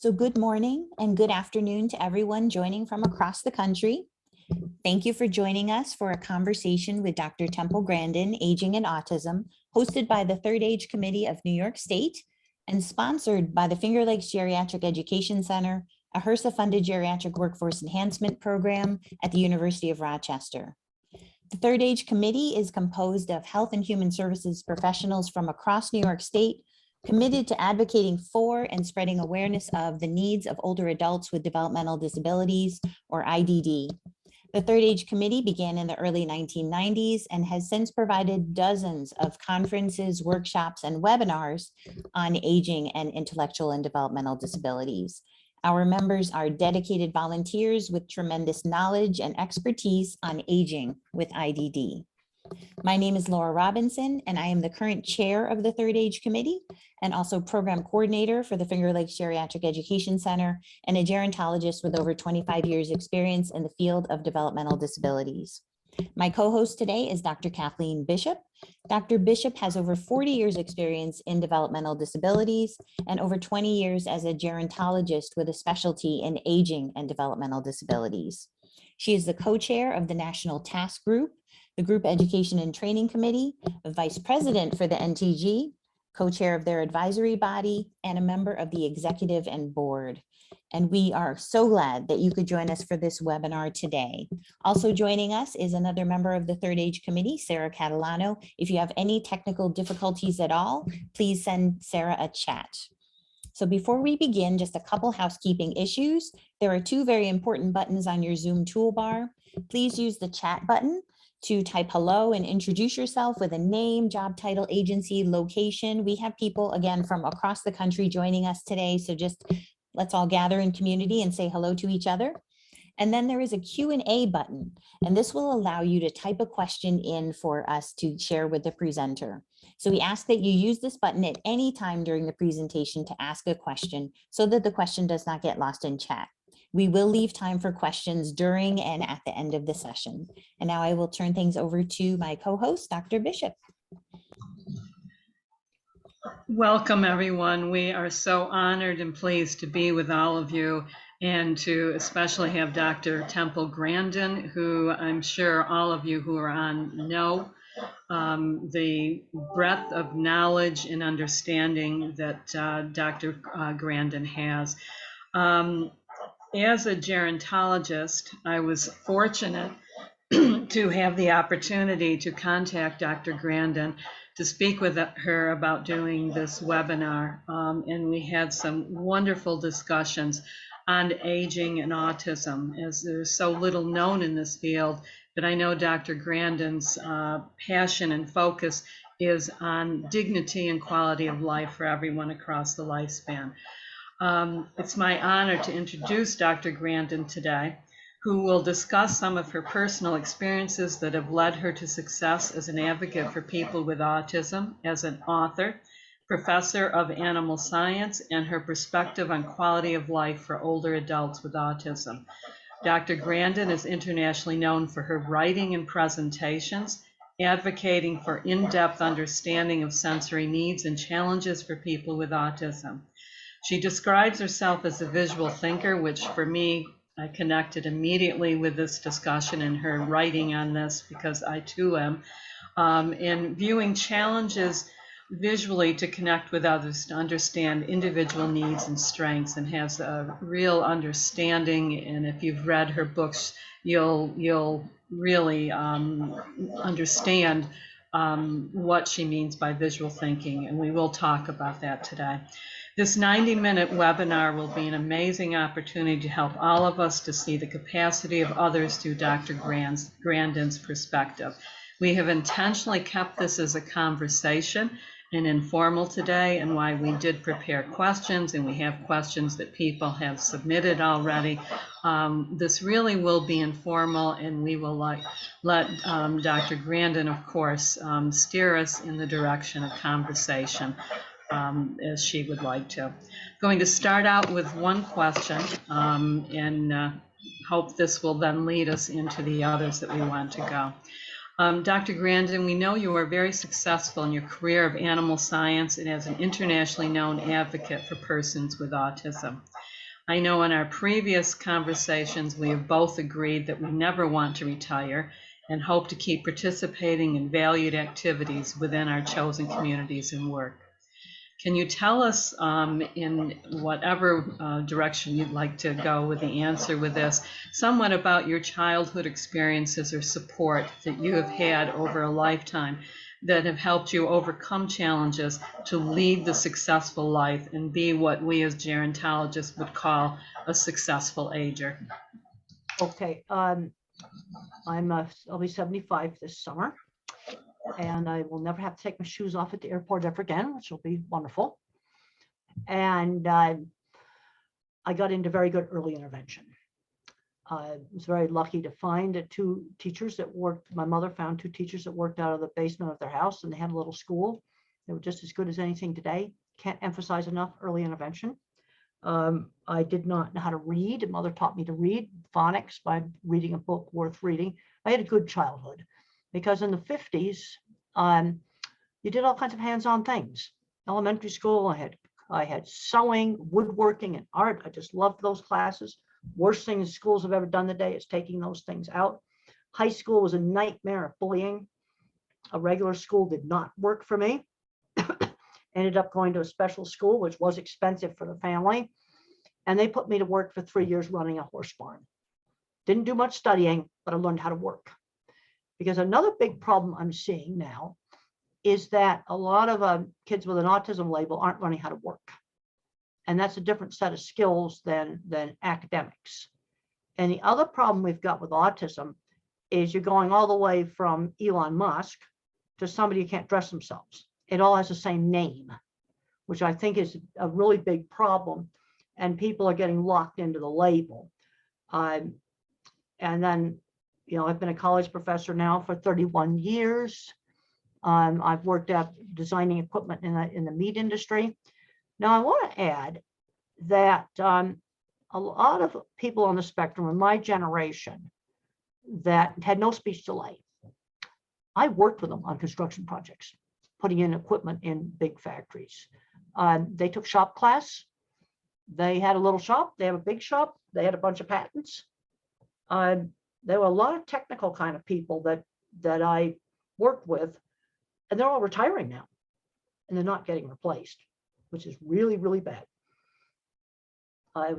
So good morning and good afternoon to everyone joining from across the country. Thank you for joining us for a conversation with Dr. Temple Grandin, Aging and Autism, hosted by the Third Age Committee of New York State and sponsored by the Finger Lakes Geriatric Education Center, a HRSA-funded geriatric workforce enhancement program at the University of Rochester. The Third Age Committee is composed of health and human services professionals from across New York State, committed to advocating for and spreading awareness of the needs of older adults with developmental disabilities, or IDD. The Third Age Committee began in the early 1990s and has since provided dozens of conferences, workshops, and webinars on aging and intellectual and developmental disabilities. Our members are dedicated volunteers with tremendous knowledge and expertise on aging with IDD. My name is Laura Robinson, and I am the current chair of the Third Age Committee and also program coordinator for the Finger Lakes Geriatric Education Center and a gerontologist with over 25 years experience in the field of developmental disabilities. My co-host today is Dr. Kathie Bishop. Dr. Bishop has over 40 years experience in developmental disabilities and over 20 years as a gerontologist with a specialty in aging and developmental disabilities. She is the co-chair of the National Task Group, the Group Education and Training Committee, a vice president for the NTG, co-chair of their advisory body, and a member of the executive and board. And we are so glad that you could join us for this webinar today. Also joining us is another member of the Third Age Committee, Sarah Catalano. If you have any technical difficulties at all, please send Sarah a chat. So before we begin, just a couple housekeeping issues. There are two very important buttons on your Zoom toolbar. Please use the chat button to type hello and introduce yourself with a name, job title, agency, location. We have people, again, from across the country joining us today, so just let's all gather in community and say hello to each other. And then there is a Q&A button, and this will allow you to type a question in for us to share with the presenter. So we ask that you use this button at any time during the presentation to ask a question so that the question does not get lost in chat. We will leave time for questions during and at the end of the session. And now I will turn things over to my co-host, Dr. Bishop. Welcome, everyone. We are so honored and pleased to be with all of you and to especially have Dr. Temple Grandin, who I'm sure all of you who are on know the breadth of knowledge and understanding that Dr. Grandin has. As a gerontologist, I was fortunate to have the opportunity to contact Dr. Grandin to speak with her about doing this webinar. And we had some wonderful discussions on aging and autism, as there's so little known in this field. But I know Dr. Grandin's passion and focus is on dignity and quality of life for everyone across the lifespan. It's my honor to introduce Dr. Grandin today, who will discuss some of her personal experiences that have led her to success as an advocate for people with autism, as an author, professor of animal science, and her perspective on quality of life for older adults with autism. Dr. Grandin is internationally known for her writing and presentations, advocating for in-depth understanding of sensory needs and challenges for people with autism. She describes herself as a visual thinker, which for me, I connected immediately with this discussion and her writing on this because I too am, and viewing challenges visually to connect with others, to understand individual needs and strengths, and has a real understanding. And if you've read her books, you'll really understand what she means by visual thinking, and we will talk about that today. This 90-minute webinar will be an amazing opportunity to help all of us to see the capacity of others through Dr. Grandin's perspective. We have intentionally kept this as a conversation and informal today, and why we did prepare questions, and we have questions that people have submitted already. This really will be informal, and we will let Dr. Grandin, of course, steer us in the direction of conversation. As she would like to. Going to start out with one question and hope this will then lead us into the others that we want to go. Dr. Grandin, we know you are very successful in your career of animal science and as an internationally known advocate for persons with autism. I know in our previous conversations, we have both agreed that we never want to retire and hope to keep participating in valued activities within our chosen communities and work. Can you tell us, in whatever direction you'd like to go with the answer with this, somewhat about your childhood experiences or support that you have had over a lifetime that have helped you overcome challenges to lead the successful life and be what we as gerontologists would call a successful ager? Okay, I'll be 75 this summer, and I will never have to take my shoes off at the airport ever again, which will be wonderful. And I got into very good early intervention. I was very lucky to find two teachers that worked. My mother found two teachers that worked out of the basement of their house, and they had a little school. They were just as good as anything today. Can't emphasize enough early intervention. I did not know how to read. Mother taught me to read phonics by reading a book worth reading. I had a good childhood because in the 50s, you did all kinds of hands-on things. Elementary school, I had sewing, woodworking, and art. I just loved those classes. Worst thing schools have ever done today is taking those things out. High school was a nightmare of bullying. A regular school did not work for me. Ended up going to a special school, which was expensive for the family. And they put me to work for 3 years running a horse barn. Didn't do much studying, but I learned how to work. Because another big problem I'm seeing now is that a lot of kids with an autism label aren't learning how to work. And that's a different set of skills than academics. And the other problem we've got with autism is you're going all the way from Elon Musk to somebody who can't dress themselves. It all has the same name, which I think is a really big problem. And people are getting locked into the label. And then, I've been a college professor now for 31 years. I've worked at designing equipment in the meat industry. Now, I want to add that a lot of people on the spectrum in my generation that had no speech delay, I worked with them on construction projects, putting in equipment in big factories. They took shop class. They had a little shop. They have a big shop. They had a bunch of patents. There were a lot of technical kind of people that I worked with, and they're all retiring now, and they're not getting replaced, which is really, really bad.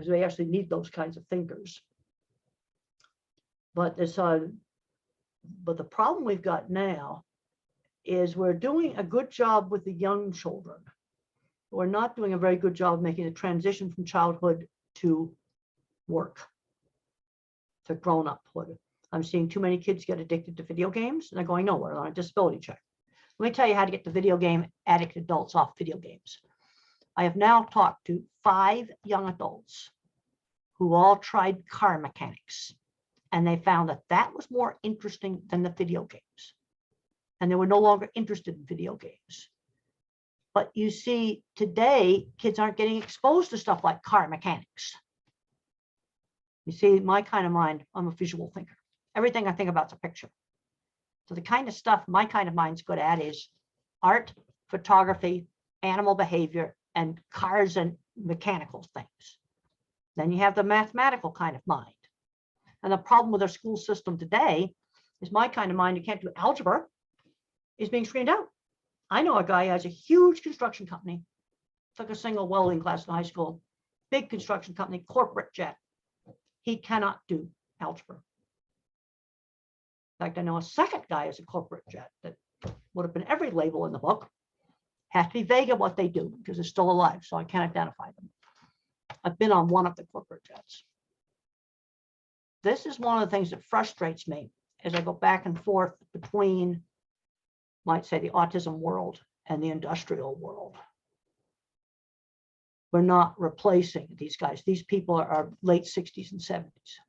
They actually need those kinds of thinkers. But the problem we've got now is we're doing a good job with the young children. We're not doing a very good job making the transition from childhood to work, to grown-uphood. I'm seeing too many kids get addicted to video games, and they're going nowhere. They're on a disability check. Let me tell you how to get the video game addict adults off video games. I have now talked to 5 young adults who all tried car mechanics, and they found that was more interesting than the video games. And they were no longer interested in video games. But you see, today, kids aren't getting exposed to stuff like car mechanics. You see, my kind of mind, I'm a visual thinker. Everything I think about is a picture. So the kind of stuff my kind of mind's good at is art, photography, animal behavior, and cars and mechanical things. Then you have the mathematical kind of mind. And the problem with our school system today is my kind of mind who can't do algebra is being screened out. I know a guy who has a huge construction company, took a single welding class in high school, big construction company, corporate jet. He cannot do algebra. In fact, I know a second guy is a corporate jet that would have been every label in the book. Has to be vague of what they do because they're still alive, so I can't identify them. I've been on one of the corporate jets. This is one of the things that frustrates me as I go back and forth between, might say, the autism world and the industrial world. We're not replacing these guys. These people are late 60s and 70s.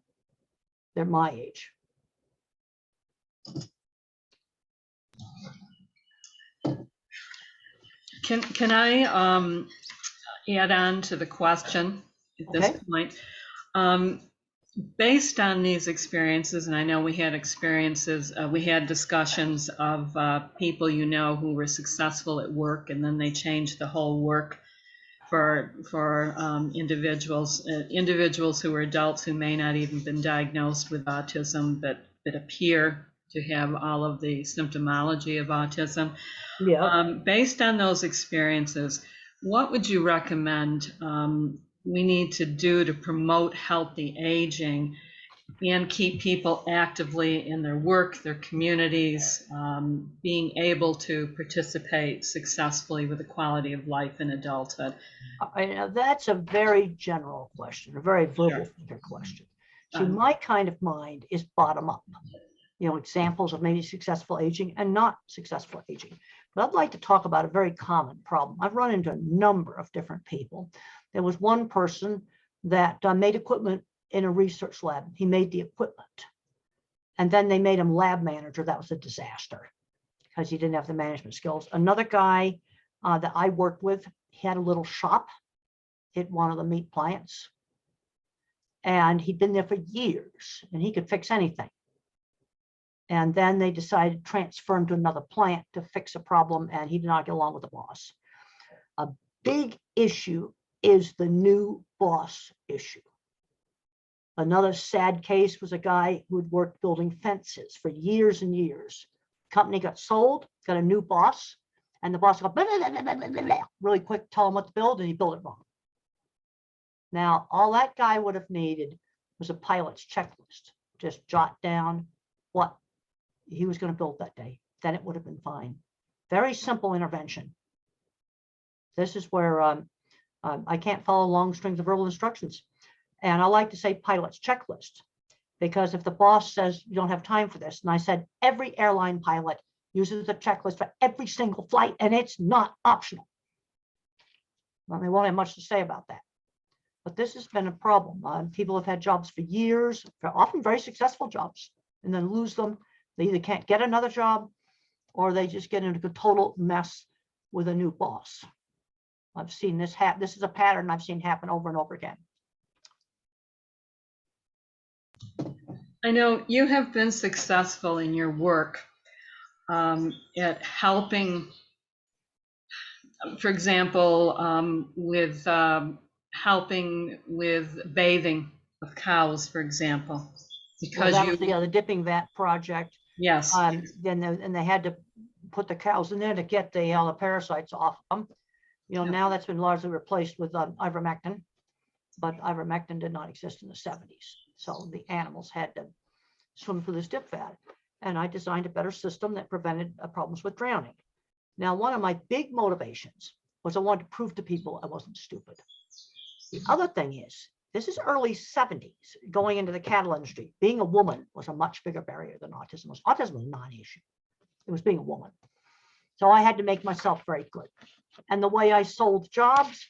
They're my age. Can I add on to the question at this point? Based on these experiences, and I know we had experiences, we had discussions of people who were successful at work, and then they changed the whole work for individuals who are adults who may not even been diagnosed with autism, but that appear to have all of the symptomology of autism. Yeah. Based on those experiences, what would you recommend we need to do to promote healthy aging and keep people actively in their work, their communities, being able to participate successfully with the quality of life in adulthood? That's a very general question, a very verbal Sure. question. See, my kind of mind is bottom up, examples of maybe successful aging and not successful aging. But I'd like to talk about a very common problem. I've run into a number of different people. There was one person that made equipment in a research lab. He made the equipment. And then they made him lab manager. That was a disaster because he didn't have the management skills. Another guy that I worked with, he had a little shop at one of the meat plants. And he'd been there for years and he could fix anything. And then they decided to transfer him to another plant to fix a problem, and he did not get along with the boss. A big issue is the new boss issue. Another sad case was a guy who had worked building fences for years and years. Company got sold, got a new boss, and the boss got blah, blah, blah, blah, blah, blah, really quick, tell him what to build, and he built it wrong. Now, all that guy would have needed was a pilot's checklist. Just jot down what he was going to build that day. Then it would have been fine. Very simple intervention. This is where I can't follow long strings of verbal instructions. And I like to say pilot's checklist, because if the boss says you don't have time for this, and I said every airline pilot uses a checklist for every single flight, and it's not optional. Well, they won't have much to say about that. But this has been a problem. People have had jobs for years, often very successful jobs, and then lose them. They either can't get another job or they just get into a total mess with a new boss. I've seen this happen. This is a pattern I've seen happen over and over again. I know you have been successful in your work at helping, for example, with helping with bathing of cows, for example, because that was the dipping vat project. Yes. Then they had to put the cows in there to get the parasites off them. Now that's been largely replaced with ivermectin, but ivermectin did not exist in the 70s. So the animals had to swim through this dip vat. And I designed a better system that prevented problems with drowning. Now, one of my big motivations was I wanted to prove to people I wasn't stupid. The other thing is, this is early 70s, going into the cattle industry. Being a woman was a much bigger barrier than autism was. Autism was a non-issue. It was being a woman. So I had to make myself very good. And the way I sold jobs,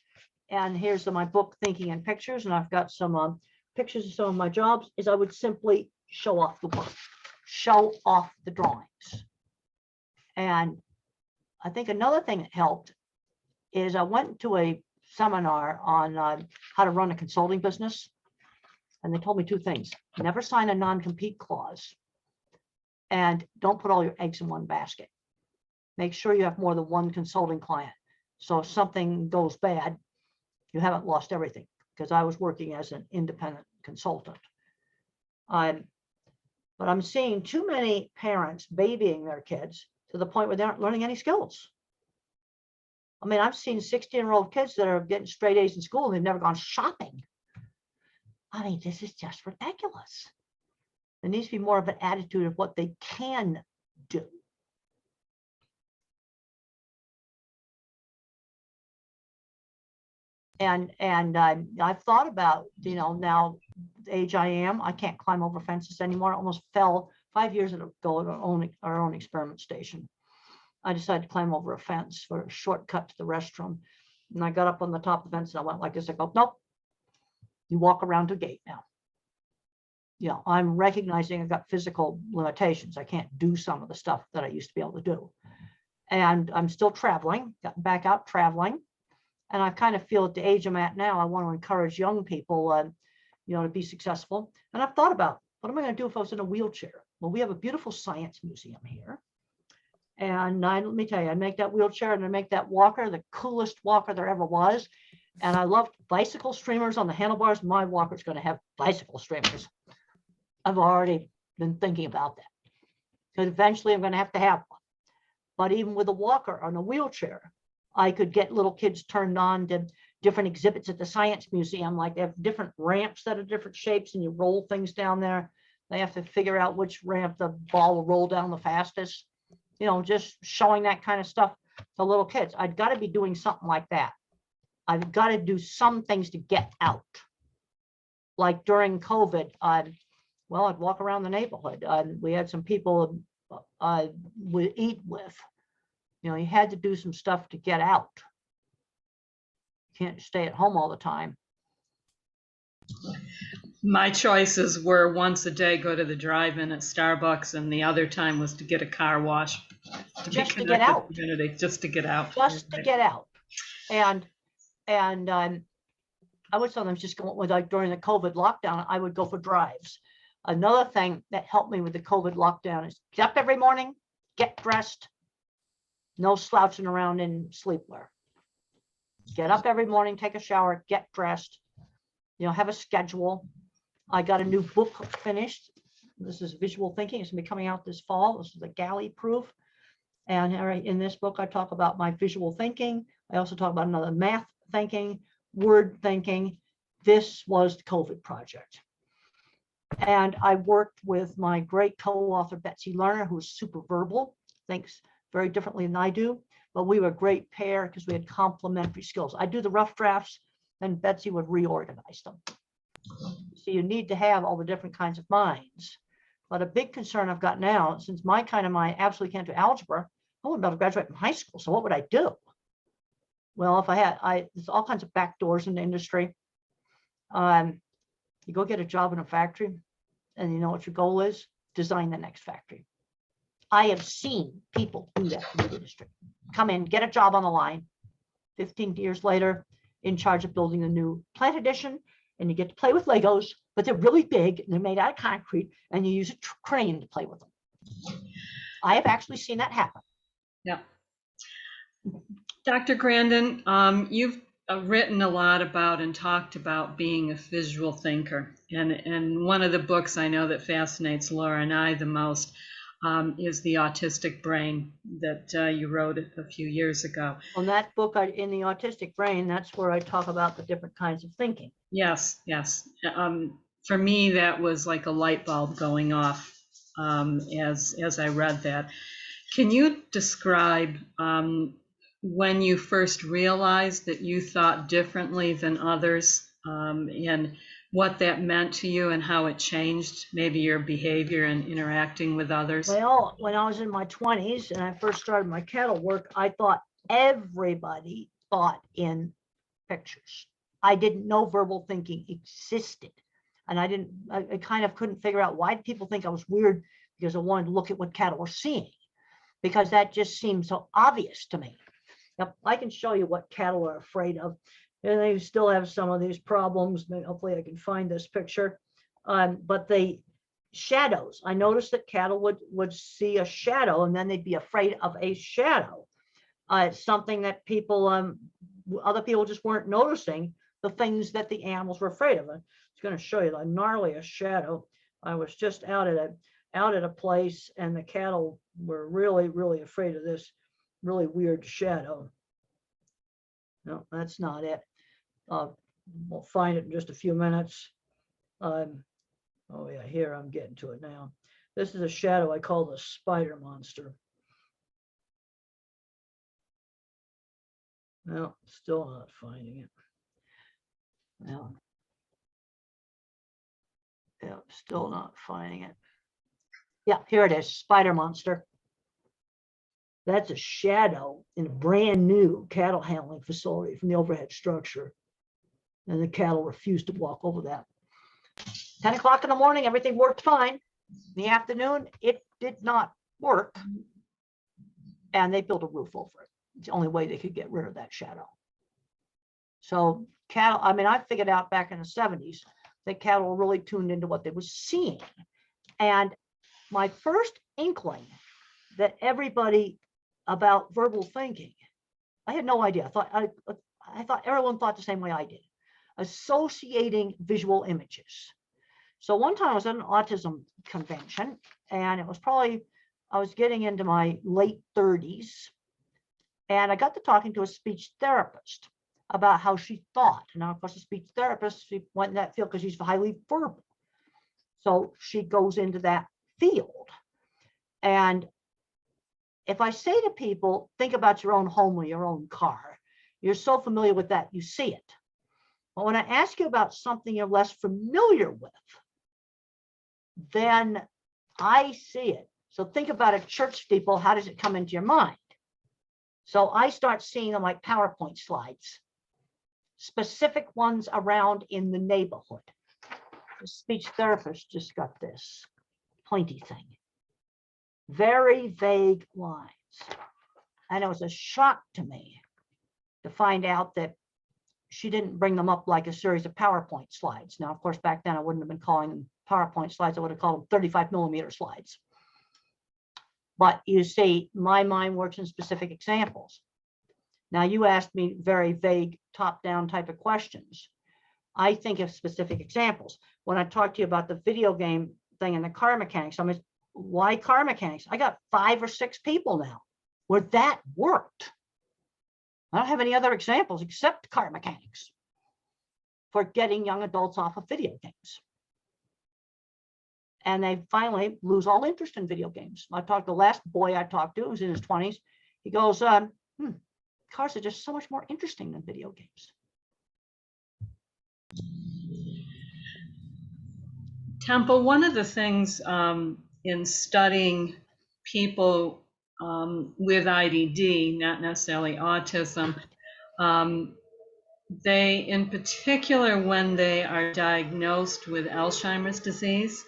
and here's my book, Thinking in Pictures, and I've got some pictures of some of my jobs, is I would simply show off the work, show off the drawings. And I think another thing that helped is I went to a seminar on how to run a consulting business. And they told me two things: never sign a non-compete clause, and don't put all your eggs in one basket. Make sure you have more than one consulting client. So if something goes bad, you haven't lost everything, because I was working as an independent consultant. But I'm seeing too many parents babying their kids to the point where they aren't learning any skills. I mean, I've seen 16-year-old kids that are getting straight A's in school and they've never gone shopping. I mean, this is just ridiculous. There needs to be more of an attitude of what they can do. And I've thought about, now the age I am, I can't climb over fences anymore. I almost fell 5 years ago at our own experiment station. I decided to climb over a fence for a shortcut to the restroom. And I got up on the top of the fence and I went like this. I go, nope, you walk around the gate now. I'm recognizing I've got physical limitations. I can't do some of the stuff that I used to be able to do. And I'm still traveling, got back out traveling. And I kind of feel at the age I'm at now, I want to encourage young people, to be successful. And I've thought about, what am I going to do if I was in a wheelchair? Well, we have a beautiful science museum here. And let me tell you, I make that wheelchair and I make that walker the coolest walker there ever was. And I love bicycle streamers on the handlebars. My walker's going to have bicycle streamers. I've already been thinking about that because eventually I'm going to have one. But even with a walker on a wheelchair, I could get little kids turned on to different exhibits at the Science Museum. Like they have different ramps that are different shapes and you roll things down there. They have to figure out which ramp the ball will roll down the fastest. You know, just showing that kind of stuff to little kids. I've got to be doing something like that. I've got to do some things to get out. Like during COVID, I'd walk around the neighborhood. We had some people I would eat with. You know, you had to do some stuff to get out. You can't stay at home all the time. My choices were once a day go to the drive-in at Starbucks, and the other time was to get a car wash. Just to get out. Community, just to get out. Just to get out. And I would sometimes just go with, like during the COVID lockdown, I would go for drives. Another thing that helped me with the COVID lockdown is get up every morning, get dressed, no slouching around in sleepwear. Get up every morning, take a shower, get dressed, you know, have a schedule. I got a new book finished. This is Visual Thinking. It's gonna be coming out this fall. This is the galley proof. And in this book, I talk about my visual thinking. I also talk about another math thinking, word thinking. This was the COVID project. And I worked with my great co-author, Betsy Lerner, who's super verbal, thinks very differently than I do, but we were a great pair because we had complementary skills. I do the rough drafts, and Betsy would reorganize them. So you need to have all the different kinds of minds. But a big concern I've got now, since my kind of mind absolutely can't do algebra, I wouldn't be able to graduate from high school. So what would I do? Well, if I had, there's all kinds of back doors in the industry. You go get a job in a factory, and you know what your goal is? Design the next factory. I have seen people do that in the industry. Come in, get a job on the line. 15 years later, in charge of building a new plant addition, and you get to play with Legos, but they're really big and they're made out of concrete, and you use a crane to play with them. I have actually seen that happen. Yeah. Dr. Grandin, you've written a lot about and talked about being a visual thinker. And one of the books I know that fascinates Laura and I the most is The Autistic Brain that you wrote a few years ago. On that book, in The Autistic Brain, that's where I talk about the different kinds of thinking. Yes, yes. For me, that was like a light bulb going off as I read that. Can you describe when you first realized that you thought differently than others, and what that meant to you and how it changed maybe your behavior and interacting with others? Well, when I was in my 20s and I first started my cattle work, I thought everybody thought in pictures. I didn't know verbal thinking existed. And I kind of couldn't figure out why people think I was weird, because I wanted to look at what cattle were seeing, because that just seemed so obvious to me. Now, I can show you what cattle are afraid of. And they still have some of these problems. Hopefully I can find this picture. But the shadows, I noticed that cattle would see a shadow and then they'd be afraid of a shadow. It's something that people, other people just weren't noticing the things that the animals were afraid of. I'm just going to show you the gnarliest shadow. I was just out at a place, and the cattle were really, really afraid of this really weird shadow. No, that's not it. We'll find it in just a few minutes. Oh yeah, here I'm getting to it now. This is a shadow I call the spider monster. No, still not finding it. No. Yeah, still not finding it. Yeah, here it is, spider monster. That's a shadow in a brand new cattle handling facility from the overhead structure. And the cattle refused to walk over that. 10 o'clock in the morning, everything worked fine. In the afternoon, it did not work. And they built a roof over it. It's the only way they could get rid of that shadow. So cattle, I mean, I figured out back in the 70s that cattle were really tuned into what they were seeing. And my first inkling that everybody about verbal thinking, I had no idea. I thought I thought everyone thought the same way I did, associating visual images. So one time I was at an autism convention, and it was probably, I was getting into my late 30s, and I got to talking to a speech therapist about how she thought. And now, of course, a speech therapist, she went in that field because she's highly verbal. So she goes into that field. And if I say to people, think about your own home or your own car, you're so familiar with that, you see it. But when I ask you about something you're less familiar with, then I see it. So think about a church steeple. How does it come into your mind? So I start seeing them like PowerPoint slides, specific ones around in the neighborhood. The speech therapist just got this pointy thing. Very vague lines. And it was a shock to me to find out that she didn't bring them up like a series of PowerPoint slides. Now, of course, back then I wouldn't have been calling them PowerPoint slides. I would have called them 35mm slides. But you see, my mind works in specific examples. Now, you asked me very vague top-down type of questions. I think of specific examples. When I talk to you about the video game thing and the car mechanics, I mean, why car mechanics? I got 5 or 6 people now where that worked. I don't have any other examples except car mechanics for getting young adults off of video games. And they finally lose all interest in video games. I talked to the last boy I talked to, who was in his 20s. He goes, cars are just so much more interesting than video games. Temple, one of the things in studying people with IDD, not necessarily autism, they, in particular, when they are diagnosed with Alzheimer's disease,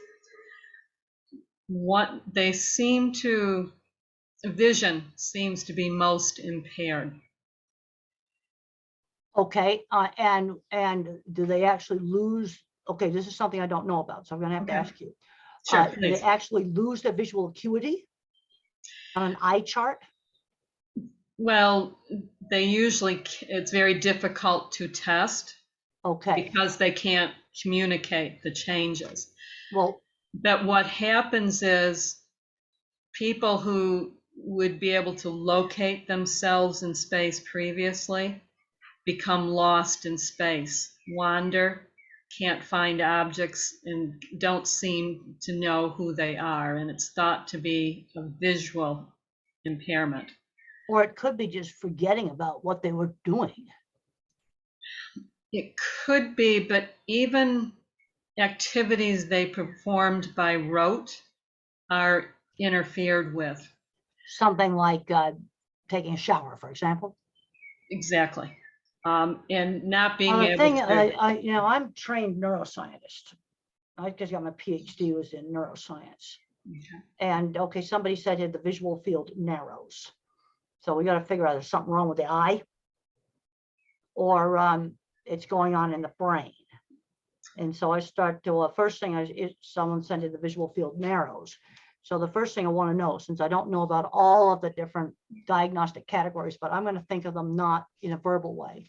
what they seem to, vision seems to be most impaired. Okay, and do they actually lose? Okay, this is something I don't know about, so I'm going to have to ask you. Sure, do they actually lose their visual acuity on an eye chart? Well, they usually, it's very difficult to test. Okay. Because they can't communicate the changes. Well, but what happens is people who would be able to locate themselves in space previously become lost in space, wander, can't find objects, and don't seem to know who they are. And it's thought to be a visual impairment. Or it could be just forgetting about what they were doing. It could be, but even activities they performed by rote are interfered with. Something like taking a shower, for example. Exactly. And not being the able thing, to... you know, I'm trained neuroscientist. I just got my PhD was in neuroscience. Okay. And okay, somebody said here the visual field narrows. So we got to figure out there's something wrong with the eye, or it's going on in the brain. And so I start to, first thing is someone said the visual field narrows. So the first thing I want to know, since I don't know about all of the different diagnostic categories, but I'm going to think of them not in a verbal way.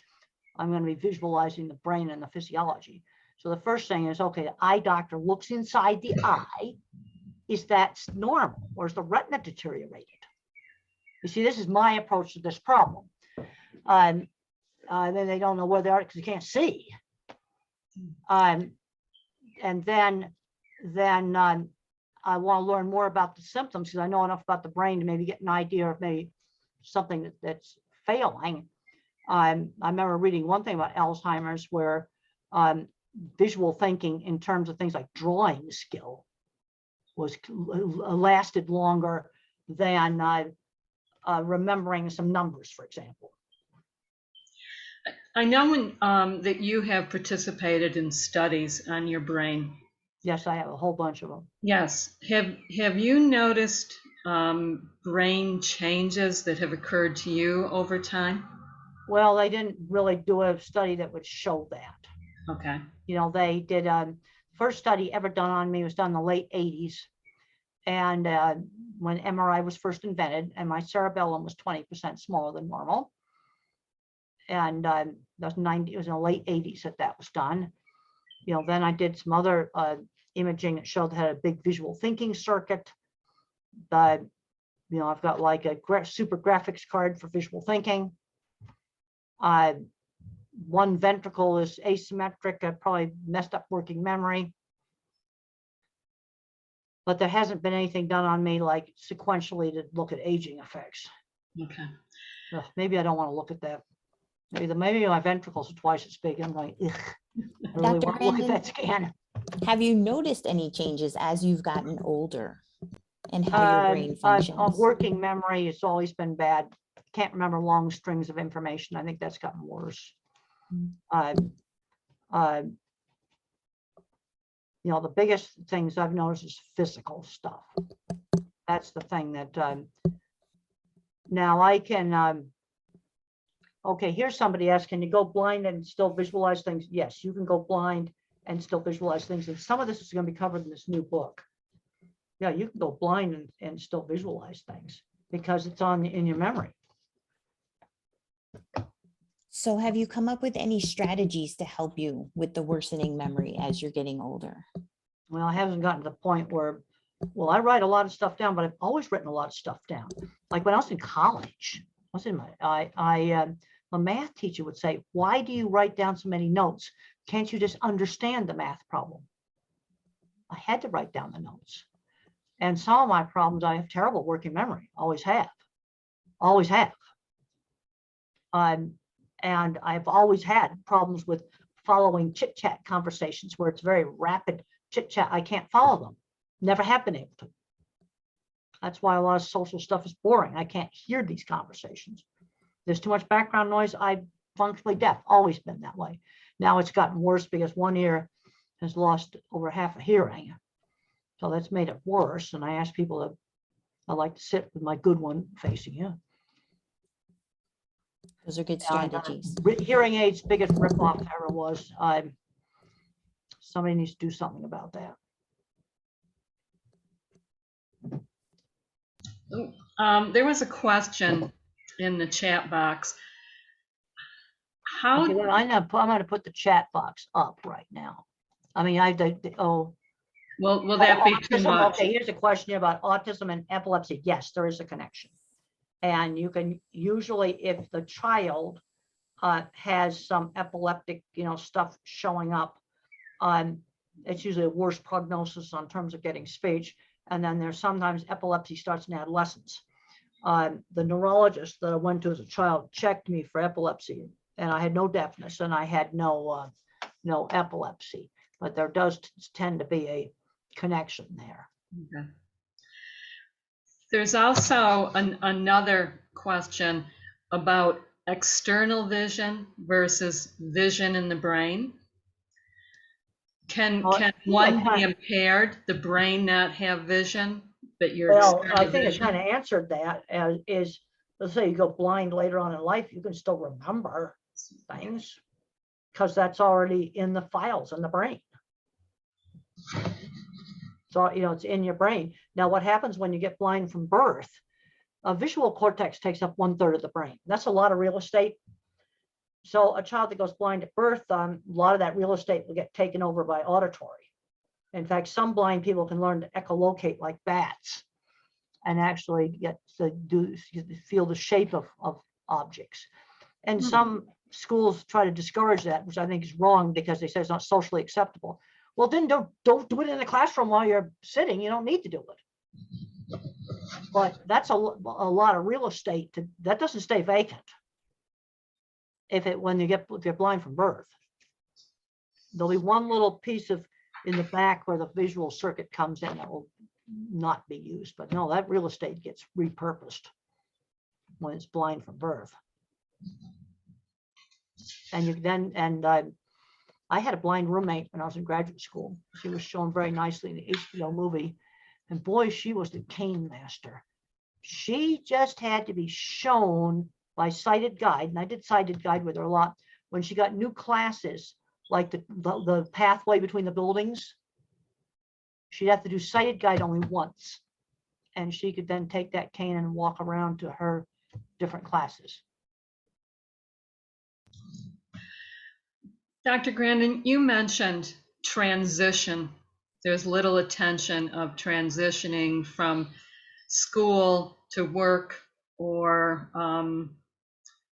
I'm going to be visualizing the brain and the physiology. So the first thing is, okay, the eye doctor looks inside the eye. Is that normal, or is the retina deteriorated? You see, this is my approach to this problem. Then they don't know where they are because you can't see. And then I want to learn more about the symptoms because I know enough about the brain to maybe get an idea of maybe something that's failing. I remember reading one thing about Alzheimer's where visual thinking in terms of things like drawing skill was lasted longer than remembering some numbers, for example. I know that you have participated in studies on your brain. Yes, I have a whole bunch of them. Yes. Have you noticed brain changes that have occurred to you over time? Well, they didn't really do a study that would show that. Okay. You know, they did first study ever done on me was done in the late 80s. And when MRI was first invented, and my cerebellum was 20% smaller than normal. That's 90, it was in the late 80s that was done. Then I did some other imaging that showed that I had a big visual thinking circuit. I've got like a super graphics card for visual thinking. One ventricle is asymmetric. I probably messed up working memory. But there hasn't been anything done on me like sequentially to look at aging effects. Okay. Ugh, maybe I don't want to look at that. Maybe my ventricles are twice as big. I'm going, ugh, I really Dr. want to look at Grandin, that scan. have you noticed any changes as you've gotten older and how your brain functions? Working memory has always been bad. Can't remember long strings of information. I think that's gotten worse. The biggest things I've noticed is physical stuff. That's the thing that now I can. Okay, here's somebody asking, can you go blind and still visualize things? Yes, you can go blind and still visualize things. And some of this is going to be covered in this new book. Yeah, you can go blind and still visualize things because it's in your memory. So have you come up with any strategies to help you with the worsening memory as you're getting older? Well, I haven't gotten to the point where, well, I write a lot of stuff down, but I've always written a lot of stuff down. Like when I was in college, a math teacher would say, why do you write down so many notes? Can't you just understand the math problem? I had to write down the notes. And some of my problems, I have terrible working memory, always have. And I've always had problems with following chit chat conversations where it's very rapid chit chat. I can't follow them. Never have been able to. That's why a lot of social stuff is boring. I can't hear these conversations. There's too much background noise. I'm functionally deaf, always been that way. Now it's gotten worse because one ear has lost over half a hearing. So that's made it worse. And I ask people to, I like to sit with my good one facing you. Those are good strategies. Hearing aids, biggest ripoff ever was. Somebody needs to do something about that. There was a question in the chat box. How? Okay, well, I'm going to put the chat box up right now. I mean, will that be too much? Okay, here's a question about autism and epilepsy. Yes, there is a connection. And you can usually, if the child has some epileptic, stuff showing up, it's usually a worse prognosis on terms of getting speech. And then there's sometimes epilepsy starts in adolescence. The neurologist that I went to as a child checked me for epilepsy, and I had no deafness and I had no epilepsy, but there does tend to be a connection there. Okay. There's also another question about external vision versus vision in the brain. Can one be impaired, the brain not have vision, but your I think I kind of answered that is, let's say you go blind later on in life, you can still remember things because that's already in the files in the brain. So, it's in your brain. Now, what happens when you get blind from birth? Visual cortex takes up 1/3 of the brain. That's a lot of real estate. So a child that goes blind at birth, a lot of that real estate will get taken over by auditory. In fact, some blind people can learn to echolocate like bats and actually get to feel the shape of objects. And some schools try to discourage that, which I think is wrong because they say it's not socially acceptable. Well, then don't do it in the classroom while you're sitting. You don't need to do it. But that's a lot of real estate that doesn't stay vacant. If you're blind from birth, there'll be one little piece in the back where the visual circuit comes in that will not be used. But no, that real estate gets repurposed when it's blind from birth. And I had a blind roommate when I was in graduate school. She was shown very nicely in the HBO movie. And boy, she was the cane master. She just had to be shown by sighted guide. And I did sighted guide with her a lot. When she got new classes, like the pathway between the buildings, she'd have to do sighted guide only once. And she could then take that cane and walk around to her different classes. Dr. Grandin, you mentioned transition. There's little attention of transitioning from school to work or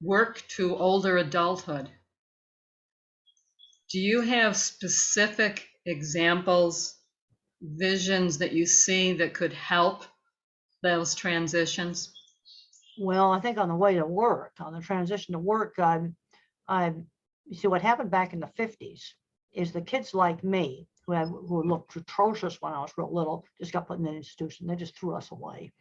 work to older adulthood. Do you have specific examples, visions that you see that could help those transitions? Well, I think on the way to work, on the transition to work, you see what happened back in the 50s is the kids like me who looked atrocious when I was real little just got put in an institution. They just threw us away.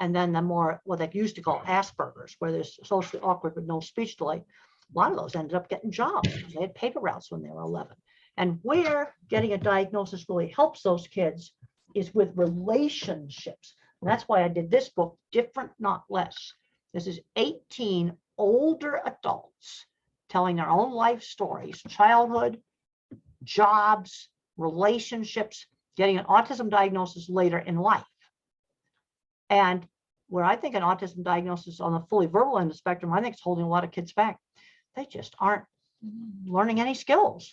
And then the more what they used to call Asperger's, where they're socially awkward with no speech delay, a lot of those ended up getting jobs because they had paper routes when they were 11. And where getting a diagnosis really helps those kids is with relationships. And that's why I did this book, Different, Not Less. This is 18 older adults telling their own life stories, childhood, jobs, relationships, getting an autism diagnosis later in life. And where I think an autism diagnosis on the fully verbal end of the spectrum, I think it's holding a lot of kids back. They just aren't learning any skills,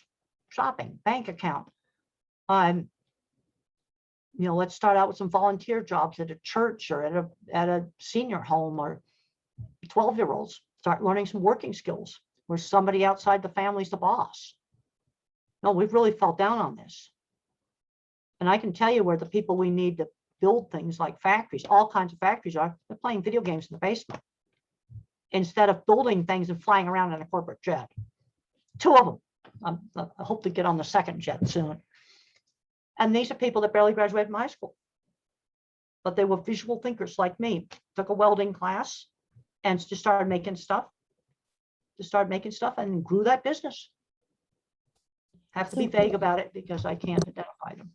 shopping, bank account. Let's start out with some volunteer jobs at a church or at a senior home, or 12-year-olds start learning some working skills where somebody outside the family is the boss. No, we've really fell down on this. And I can tell you where the people we need to build things like factories, all kinds of factories are, they're playing video games in the basement instead of building things and flying around in a corporate jet. 2 of them. I hope to get on the 2nd jet soon. And these are people that barely graduated from high school, but they were visual thinkers like me. Took a welding class and just started making stuff. And grew that business. Have to be vague about it because I can't identify them.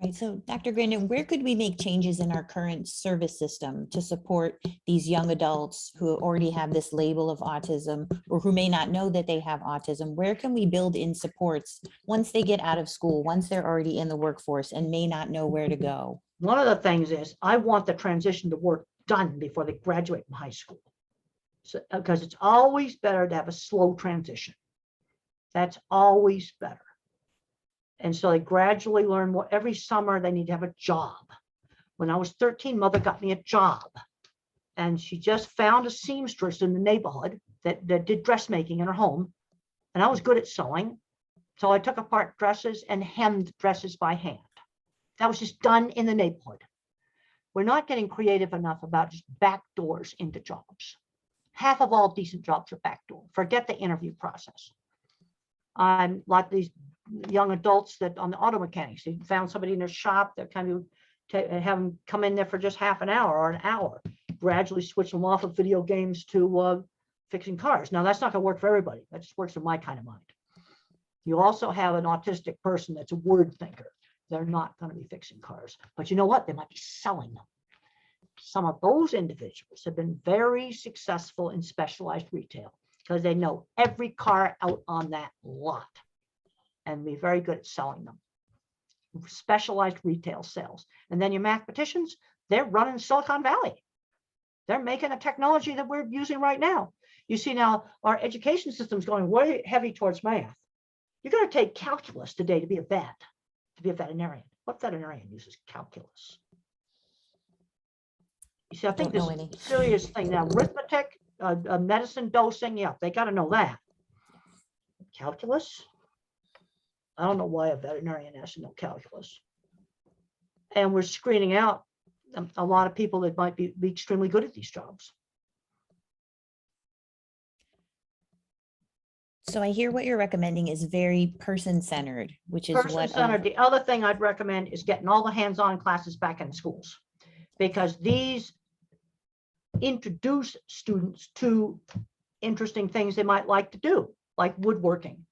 Right. So Dr. Grandin, where could we make changes in our current service system to support these young adults who already have this label of autism or who may not know that they have autism? Where can we build in supports once they get out of school, once they're already in the workforce and may not know where to go? One of the things is I want the transition to work done before they graduate from high school. So, because it's always better to have a slow transition. That's always better. And so they gradually learn more. Every summer they need to have a job. When I was 13, mother got me a job. And she just found a seamstress in the neighborhood that did dressmaking in her home. And I was good at sewing. So I took apart dresses and hemmed dresses by hand. That was just done in the neighborhood. We're not getting creative enough about just back doors into jobs. Half of all decent jobs are backdoor. Forget the interview process. Like these young adults that on the auto mechanics, they found somebody in their shop that kind of have them come in there for just half an hour or an hour, gradually switch them off of video games to fixing cars. Now that's not going to work for everybody. That just works for my kind of mind. You also have an autistic person that's a word thinker. They're not going to be fixing cars, but you know what? They might be selling them. Some of those individuals have been very successful in specialized retail because they know every car out on that lot and be very good at selling them. Specialized retail sales. And then your mathematicians, they're running Silicon Valley. They're making the technology that we're using right now. You see now our education system is going way heavy towards math. You're going to take calculus today to be a vet, to be a veterinarian. What veterinarian uses calculus? You see, I think this is a serious thing now. Arithmetic, medicine dosing, yeah, they got to know that. Calculus? I don't know why a veterinarian has to know calculus. And we're screening out a lot of people that might be extremely good at these jobs. So I hear what you're recommending is very person-centered, which is Person-centered. The other thing I'd recommend is getting all the hands-on classes back in schools, because these introduce students to interesting things they might like to do, like woodworking,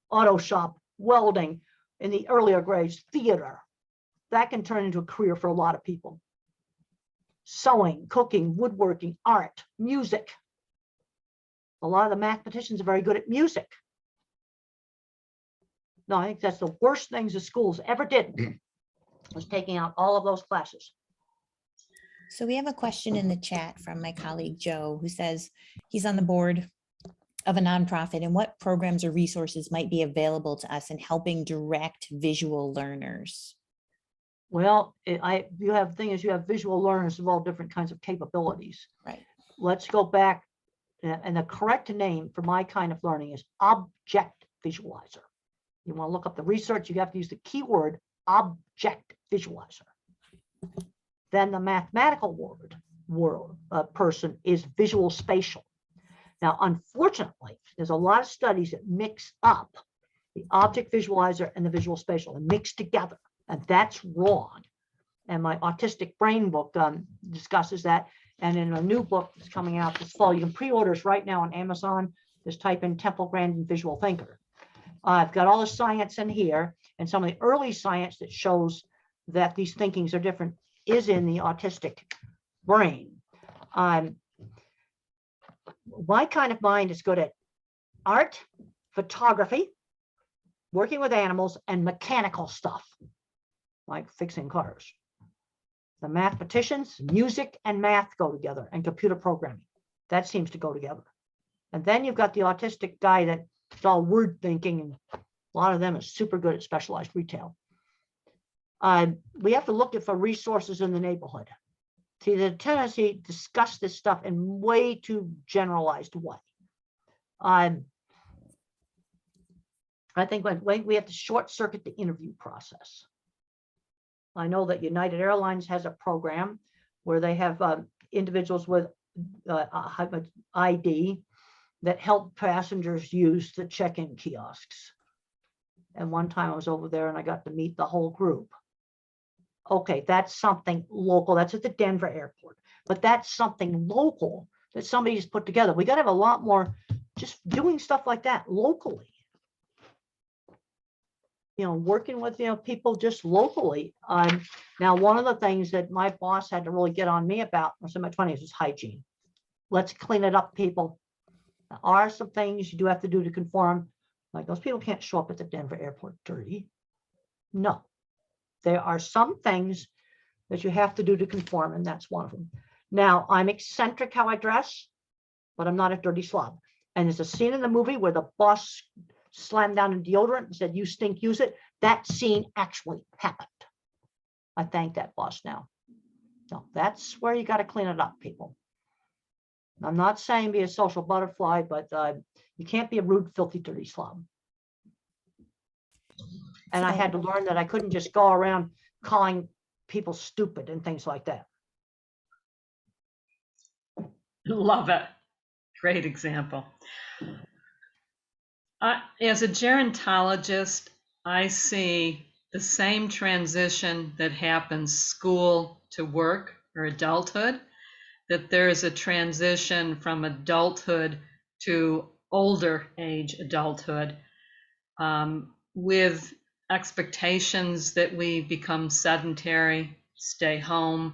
auto shop, welding, in the earlier grades, theater. That can turn into a career for a lot of people. Sewing, cooking, woodworking, art, music. A lot of the mathematicians are very good at music. No, I think that's the worst things the schools ever did, was taking out all of those classes. So we have a question in the chat from my colleague Joe, who says he's on the board of a nonprofit, and what programs or resources might be available to us in helping direct visual learners? Well, you have visual learners of all different kinds of capabilities. Right. Let's go back, and the correct name for my kind of learning is object visualizer. You want to look up the research, you have to use the keyword object visualizer. Then the mathematical person is visual spatial. Now, unfortunately, there's a lot of studies that mix up the object visualizer and the visual spatial and mix together, and that's wrong. And my autistic brain book discusses that. And in a new book that's coming out this fall, you can pre-order it right now on Amazon. Just type in Temple Grandin Visual Thinker. I've got all the science in here, and some of the early science that shows that these thinkings are different is in the autistic brain. My kind of mind is good at art, photography, working with animals, and mechanical stuff, like fixing cars. The mathematicians, music and math go together, and computer programming. That seems to go together. And then you've got the autistic guy that's all word thinking, and a lot of them are super good at specialized retail. We have to look for resources in the neighborhood. See, the tendency to discuss this stuff in way too generalized way. I think we have to short circuit the interview process. I know that United Airlines has a program where they have individuals with ID that help passengers use the check-in kiosks. And one time I was over there and I got to meet the whole group. Okay, that's something local. That's at the Denver airport, but that's something local that somebody's put together. We got to have a lot more just doing stuff like that locally. Working with, people just locally. Now, one of the things that my boss had to really get on me about when I was in my 20s was hygiene. Let's clean it up, people. There are some things you do have to do to conform. Like, those people can't show up at the Denver airport dirty. No. There are some things that you have to do to conform, and that's one of them. Now, I'm eccentric how I dress, but I'm not a dirty slob. And there's a scene in the movie where the boss slammed down a deodorant and said, "You stink, use it." That scene actually happened. I thank that boss now. No, that's where you got to clean it up, people. I'm not saying be a social butterfly, but you can't be a rude, filthy, dirty slob. And I had to learn that I couldn't just go around calling people stupid and things like that. Love it. Great example. As a gerontologist, I see the same transition that happens school to work or adulthood, that there is a transition from adulthood to older age adulthood, with expectations that we become sedentary, stay home.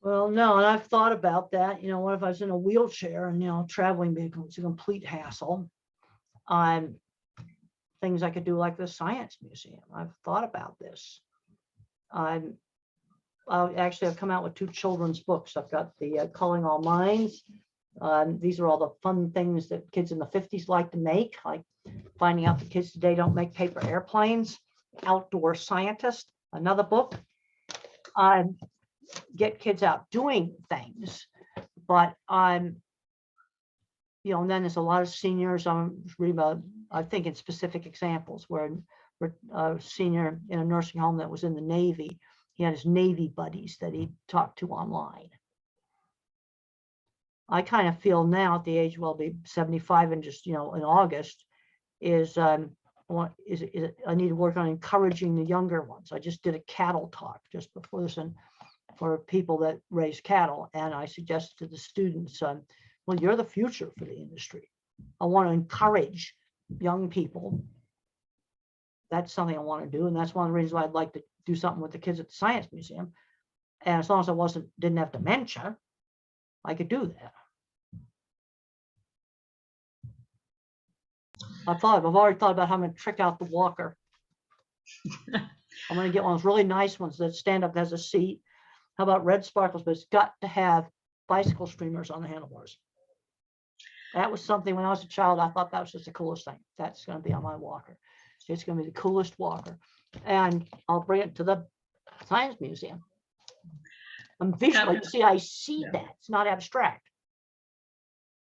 Well, no, and I've thought about that. What if I was in a wheelchair and, traveling vehicle? It's a complete hassle. Things I could do like the Science Museum. I've thought about this. I've come out with 2 children's books. I've got the Calling All Minds. These are all the fun things that kids in the 50s like to make, like finding out the kids today don't make paper airplanes. Outdoor Scientist, another book. Get kids out doing things, but and then there's a lot of seniors. I'm reading about, I think, in specific examples where a senior in a nursing home that was in the Navy, he had his Navy buddies that he talked to online. I kind of feel now at the age, well, I'll be 75 in just, in August, I need to work on encouraging the younger ones. I just did a cattle talk just before this, and for people that raise cattle, and I suggested to the students, well, you're the future for the industry. I want to encourage young people. That's something I want to do, and that's one of the reasons why I'd like to do something with the kids at the Science Museum. And as long as I didn't have dementia, I could do that. I've already thought about how I'm going to trick out the walker. I'm going to get one of those really nice ones that stand up, has a seat. How about red sparkles? But it's got to have bicycle streamers on the handlebars. That was something when I was a child, I thought that was just the coolest thing. That's going to be on my walker. It's going to be the coolest walker. And I'll bring it to the Science Museum. I'm visual. You see, I see Yeah. that. It's not abstract.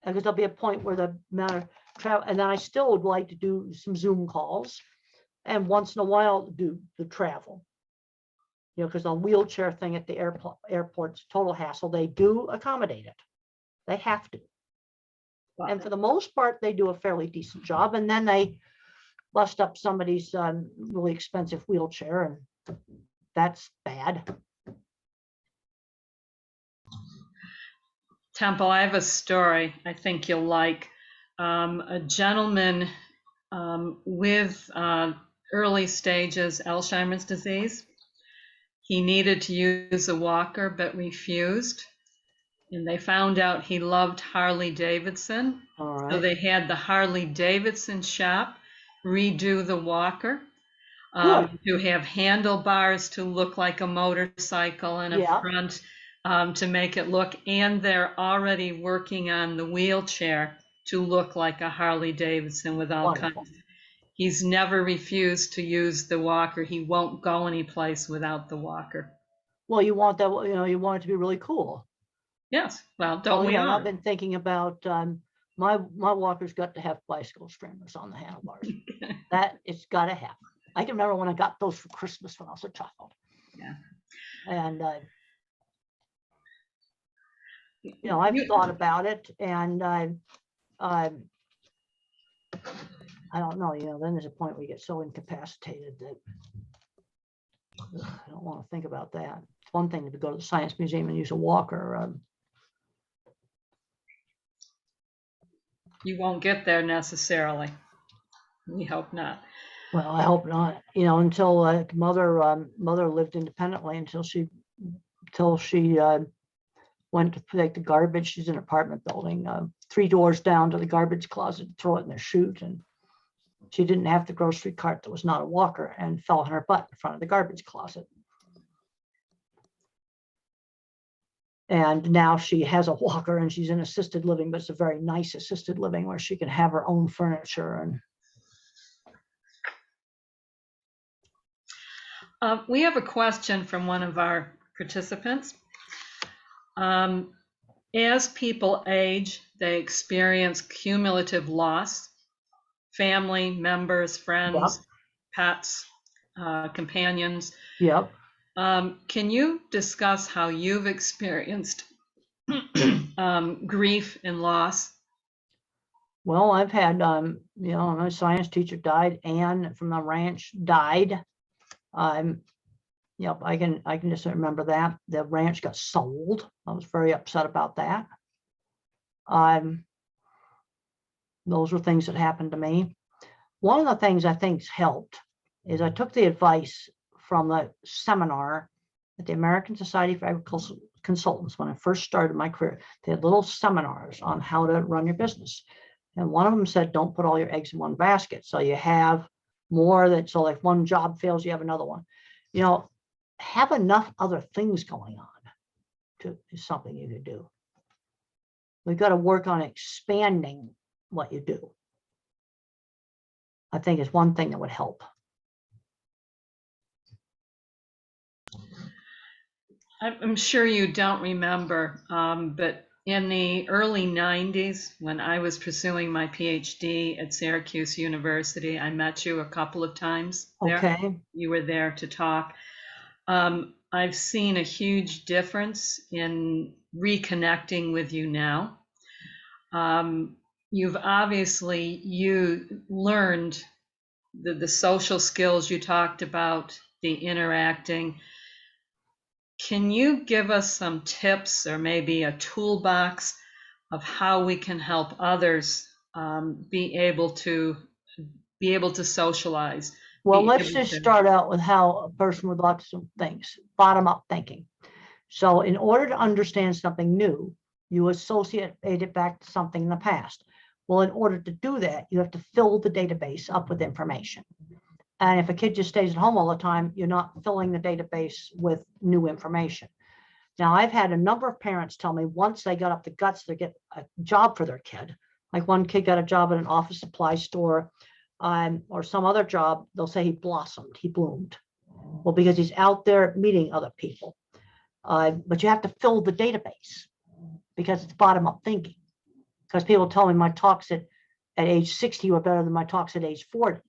Because there'll be a point where the amount of travel, and then I still would like to do some Zoom calls and once in a while do the travel. You know, because the wheelchair thing at the airport's total hassle. They do accommodate it. They have to. And for the most part, they do a fairly decent job. And then they bust up somebody's really expensive wheelchair, and that's bad. Temple, I have a story I think you'll like. A gentleman with early stages Alzheimer's disease. He needed to use a walker but refused. And they found out he loved Harley Davidson. All right. So they had the Harley Davidson shop redo the walker to have handlebars to look like a motorcycle and a front to make it look. And they're already working on the wheelchair to look like a Harley Davidson with all kinds. He's never refused to use the walker. He won't go anyplace without the walker. Well, you want that, you know, you want it to be really cool. Yes, well, don't we all? I've been thinking about my walker's got to have bicycle streamers on the handlebars. That it's got to have. I can remember when I got those for Christmas when I was a child. Yeah. And you know, I've thought about it, and I don't know. You know, then there's a point where you get so incapacitated that I don't want to think about that. It's one thing to go to the Science Museum and use a walker. You won't get there necessarily. We hope not. Well, I hope not. You know, until mother lived independently until she went to take the garbage. She's in an apartment building, 3 doors down to the garbage closet, throw it in their chute, and she didn't have the grocery cart that was not a walker and fell on her butt in front of the garbage closet. And now she has a walker and she's in assisted living, but it's a very nice assisted living where she can have her own furniture. And we have a question from one of our participants. As people age, they experience cumulative loss, family members, friends, pets, companions. Yep. Can you discuss how you've experienced grief and loss? Well, I've had, you know, my science teacher died. Anne from the ranch died. Yep, I can just remember that. The ranch got sold. I was very upset about that. Those were things that happened to me. One of the things I think's helped is I took the advice from the seminar at the American Society for Agricultural Consultants when I first started my career. They had little seminars on how to run your business. And one of them said, don't put all your eggs in one basket. So you have more that, so like one job fails, you have another one. You know, have enough other things going on is something you could do. We've got to work on expanding what you do. I think is one thing that would help. I'm sure you don't remember, but in the early 90s, when I was pursuing my PhD at Syracuse University, I met you a couple of times there. Okay. You were there to talk. I've seen a huge difference in reconnecting with you now. You've obviously learned the social skills you talked about, the interacting. Can you give us some tips or maybe a toolbox of how we can help others be able to socialize? Well, let's just start out with how a person with autism thinks, bottom-up thinking. So in order to understand something new, you associate it back to something in the past. Well, in order to do that, you have to fill the database up with information. And if a kid just stays at home all the time, you're not filling the database with new information. Now, I've had a number of parents tell me once they got up the guts to get a job for their kid, Like one kid got a job at an office supply store, or some other job, they'll say he blossomed, he bloomed. Well, because he's out there meeting other people. But you have to fill the database because it's bottom-up thinking. Because people tell me my talks at age 60 were better than my talks at age 40.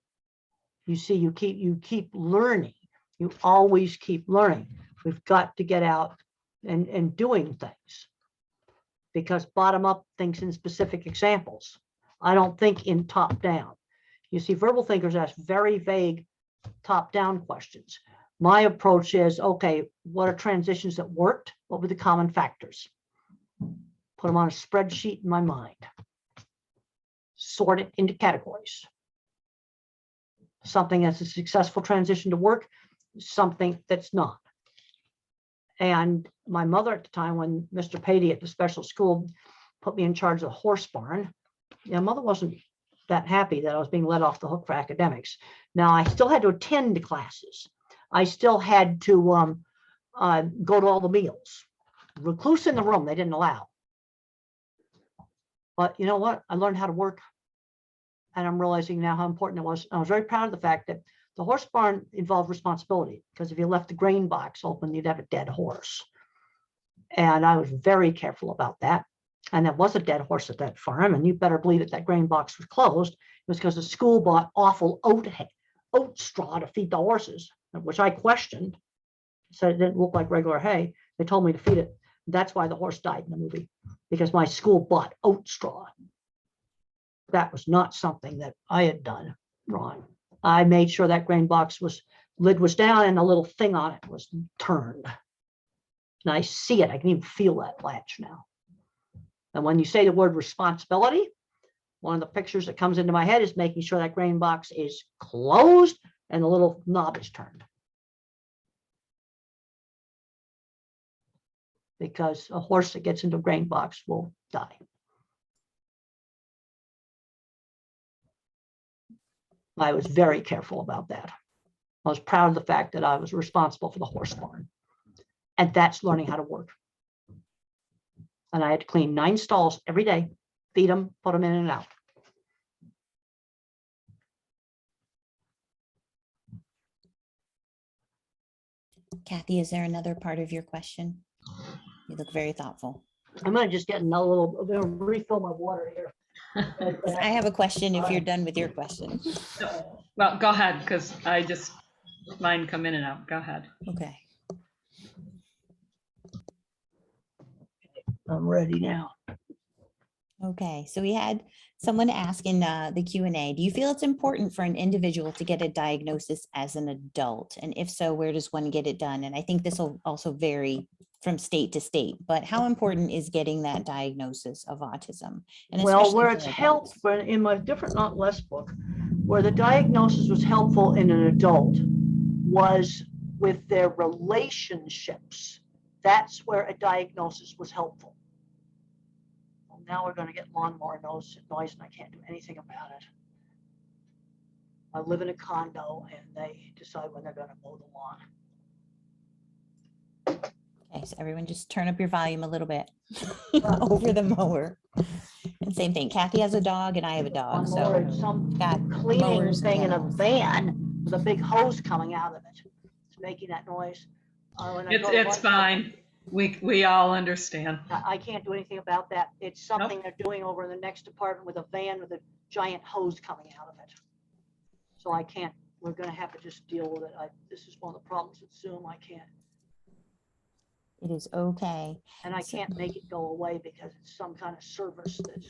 You see, you keep learning. You always keep learning. We've got to get out and doing things, because bottom-up thinks in specific examples. I don't think in top-down. You see, verbal thinkers ask very vague top-down questions. My approach is, okay, what are transitions that worked? What were the common factors? Put them on a spreadsheet in my mind. Sort it into categories. Something that's a successful transition to work, something that's not. And my mother at the time, when Mr. Patey at the special school put me in charge of the horse barn, mother wasn't that happy that I was being let off the hook for academics. Now, I still had to attend classes. I still had to go to all the meals. Recluse in the room, they didn't allow. But you know what? I learned how to work. And I'm realizing now how important it was. I was very proud of the fact that the horse barn involved responsibility, because if you left the grain box open, you'd have a dead horse. And I was very careful about that. And there was a dead horse at that farm. And you better believe that grain box was closed. It was because the school bought awful oat straw to feed the horses, which I questioned. Said it didn't look like regular hay. They told me to feed it. That's why the horse died in the movie, because my school bought oat straw. That was not something that I had done wrong. I made sure that grain box lid was down and the little thing on it was turned. And I see it. I can even feel that latch now. And when you say the word responsibility, one of the pictures that comes into my head is making sure that grain box is closed and the little knob is turned. Because a horse that gets into a grain box will die. I was very careful about that. I was proud of the fact that I was responsible for the horse barn. And that's learning how to work. And I had to clean 9 stalls every day, feed them, put them in and out. Kathie, is there another part of your question? You look very thoughtful. I'm going to just get another little, I'm going to refill my water here. I have a question if you're done with your question. Well, go ahead, because mine come in and out. Go ahead. Okay. I'm ready now. Okay, so we had someone ask in the Q&A, do you feel it's important for an individual to get a diagnosis as an adult? And if so, where does one get it done? And I think this will also vary from state to state, but how important is getting that diagnosis of autism? And well, where for it's adults? helped, in my Different Not Less book, where the diagnosis was helpful in an adult was with their relationships. That's where a diagnosis was helpful. Well, now we're going to get lawnmower noise and I can't do anything about it. I live in a condo and they decide when they're going to mow the lawn. Okay, so everyone just turn up your volume a little bit over the mower. And same thing, Kathie has a dog and I have a dog. So some got cleaning mowers thing in a and van with a big hose coming out of it. It's making that noise. It's fine. We all understand. I can't do anything about that. It's something they're doing over in the next apartment with a van with a giant hose coming out of it. So I can't, we're going to have to just deal with it. This is one of the problems with Zoom. I can't. it is okay. And I can't make it go away because it's some kind of service that's.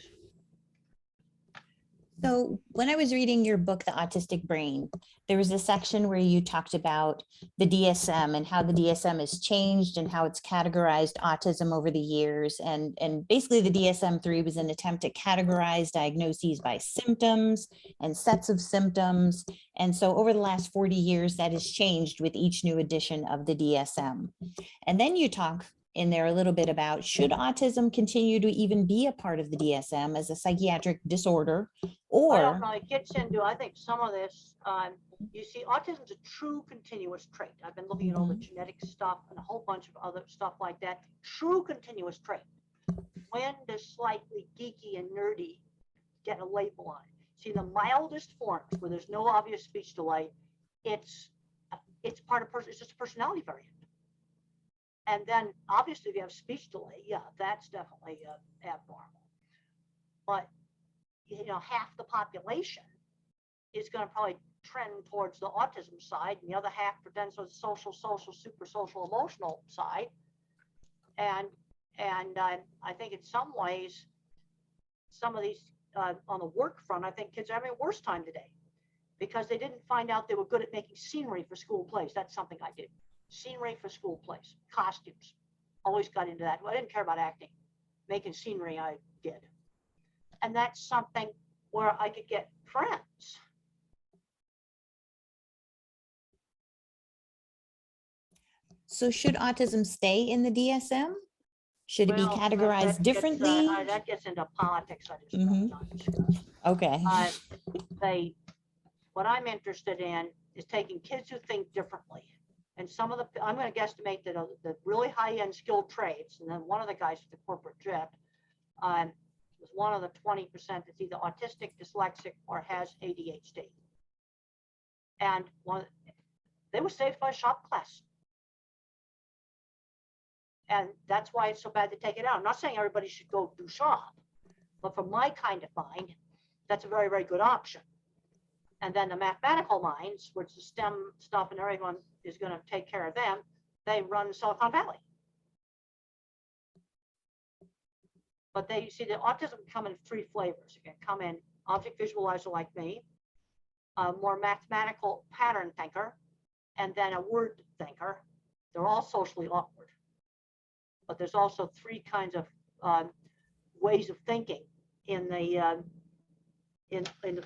So when I was reading your book, The Autistic Brain, there was a section where you talked about the DSM and how the DSM has changed and how it's categorized autism over the years. And basically the DSM-3 was an attempt to categorize diagnoses by symptoms and sets of symptoms. And so over the last 40 years, that has changed with each new edition of the DSM. And then you talk in there a little bit about, should autism continue to even be a part of the DSM as a psychiatric disorder? Or I don't know, it gets into, I think some of this, you see, autism is a true continuous trait. I've been looking at all the genetic stuff and a whole bunch of other stuff like that. True continuous trait. When does slightly geeky and nerdy get a label on it. See, the mildest forms where there's no obvious speech delay, it's part of it's just a personality variant. And then obviously if you have speech delay, yeah, that's definitely abnormal. But you know, half the population is going to probably trend towards the autism side, and the other half pretends to the social, super social, emotional side. And I think in some ways, some of these on the work front, I think kids are having a worse time today because they didn't find out they were good at making scenery for school plays. That's something I did. Scenery for school plays, costumes. Always got into that. I didn't care about acting. Making scenery, I did. And that's something where I could get friends. So should autism stay in the DSM? Should it be Well, categorized differently? That gets into politics. I just Mhm. not discuss. Okay. What I'm interested in is taking kids who think differently. And some of the, I'm going to guesstimate that the really high-end skilled trades, and then one of the guys at the corporate jet was one of the 20% that's either autistic, dyslexic, or has ADHD. And they were saved by a shop class. And that's why it's so bad to take it out. I'm not saying everybody should go do shop, but for my kind of mind, that's a very, very good option. And then the mathematical minds, which the STEM stuff and everyone is going to take care of them, they run Silicon Valley. But they, you see, the autism can come in 3 flavors. It can come in object visualizer like me, a more mathematical pattern thinker, and then a word thinker. They're all socially awkward. But there's also 3 kinds of ways of thinking in the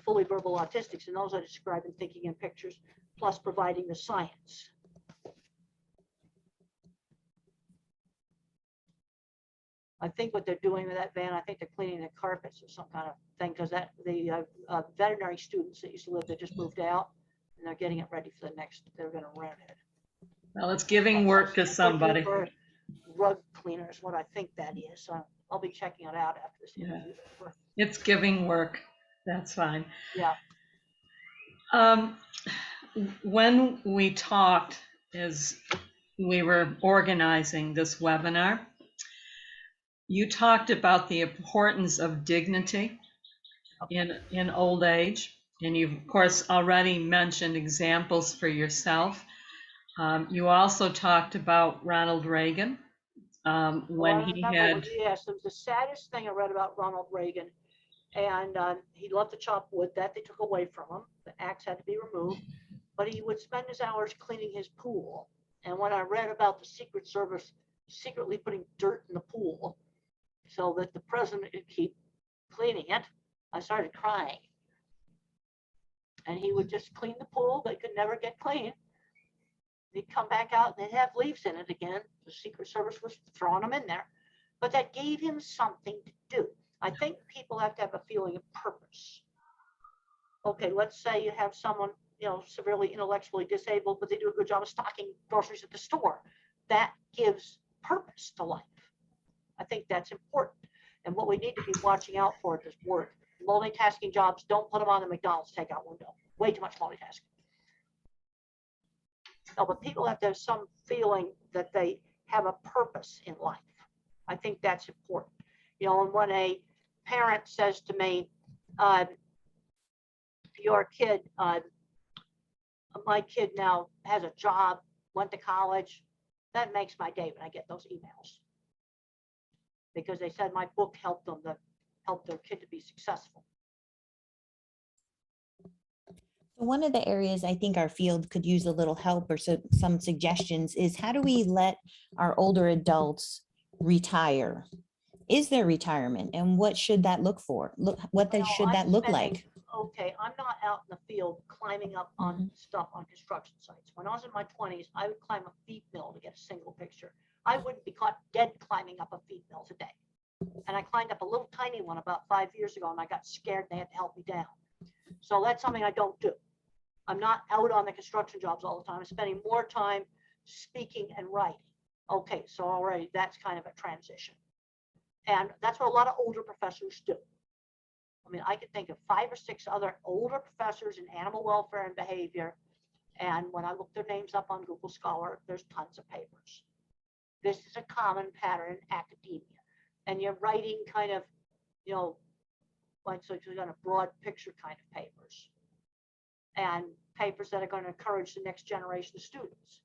fully verbal autistics, and those I describe in Thinking in Pictures, plus providing the science. I think what they're doing with that van, I think they're cleaning the carpets or some kind of thing, because that the veterinary students that used to live there just moved out, and they're getting it ready for the next. They're going to rent it. Well, it's giving work to somebody. For rug cleaners, what I think that is. So I'll be checking it out after this interview. Yeah. It's giving work. That's fine. Yeah. When we talked as we were organizing this webinar, you talked about the importance of dignity in old age, and you've of course already mentioned examples for yourself. You also talked about Ronald Reagan when he had. Yes, it was the saddest thing I read about Ronald Reagan, and he loved to chop wood. That they took away from him. The axe had to be removed, but he would spend his hours cleaning his pool. And when I read about the Secret Service secretly putting dirt in the pool so that the president could keep cleaning it, I started crying. And he would just clean the pool, but it could never get clean. They'd come back out and they'd have leaves in it again. The Secret Service was throwing them in there, but that gave him something to do. I think people have to have a feeling of purpose. Okay, let's say you have someone, you know, severely intellectually disabled, but they do a good job of stocking groceries at the store. That gives purpose to life. I think that's important. And what we need to be watching out for at this work, multitasking jobs, don't put them on the McDonald's takeout window. Way too much multitasking. No, but people have to have some feeling that they have a purpose in life. I think that's important. You know, and when a parent says to me, your kid, my kid now has a job, went to college, that makes my day when I get those emails. Because they said my book helped them to help their kid to be successful. One of the areas I think our field could use a little help or some suggestions is how do we let our older adults retire? Is there retirement, and what should that look for? Should that look like? Okay, I'm not out in the field climbing up on stuff on construction sites. When I was in my 20s, I would climb a feed mill to get a single picture. I wouldn't be caught dead climbing up a feed mill today. And I climbed up a little tiny one about 5 years ago, and I got scared. They had to help me down. So that's something I don't do. I'm not out on the construction jobs all the time. I'm spending more time speaking and writing. Okay, so already that's kind of a transition. And that's what a lot of older professors do. I mean, I could think of 5 or 6 other older professors in animal welfare and behavior. And when I look their names up on Google Scholar, there's tons of papers. This is a common pattern in academia. And you're writing kind of, you know, like so you're going to broad picture kind of papers. And papers that are going to encourage the next generation of students.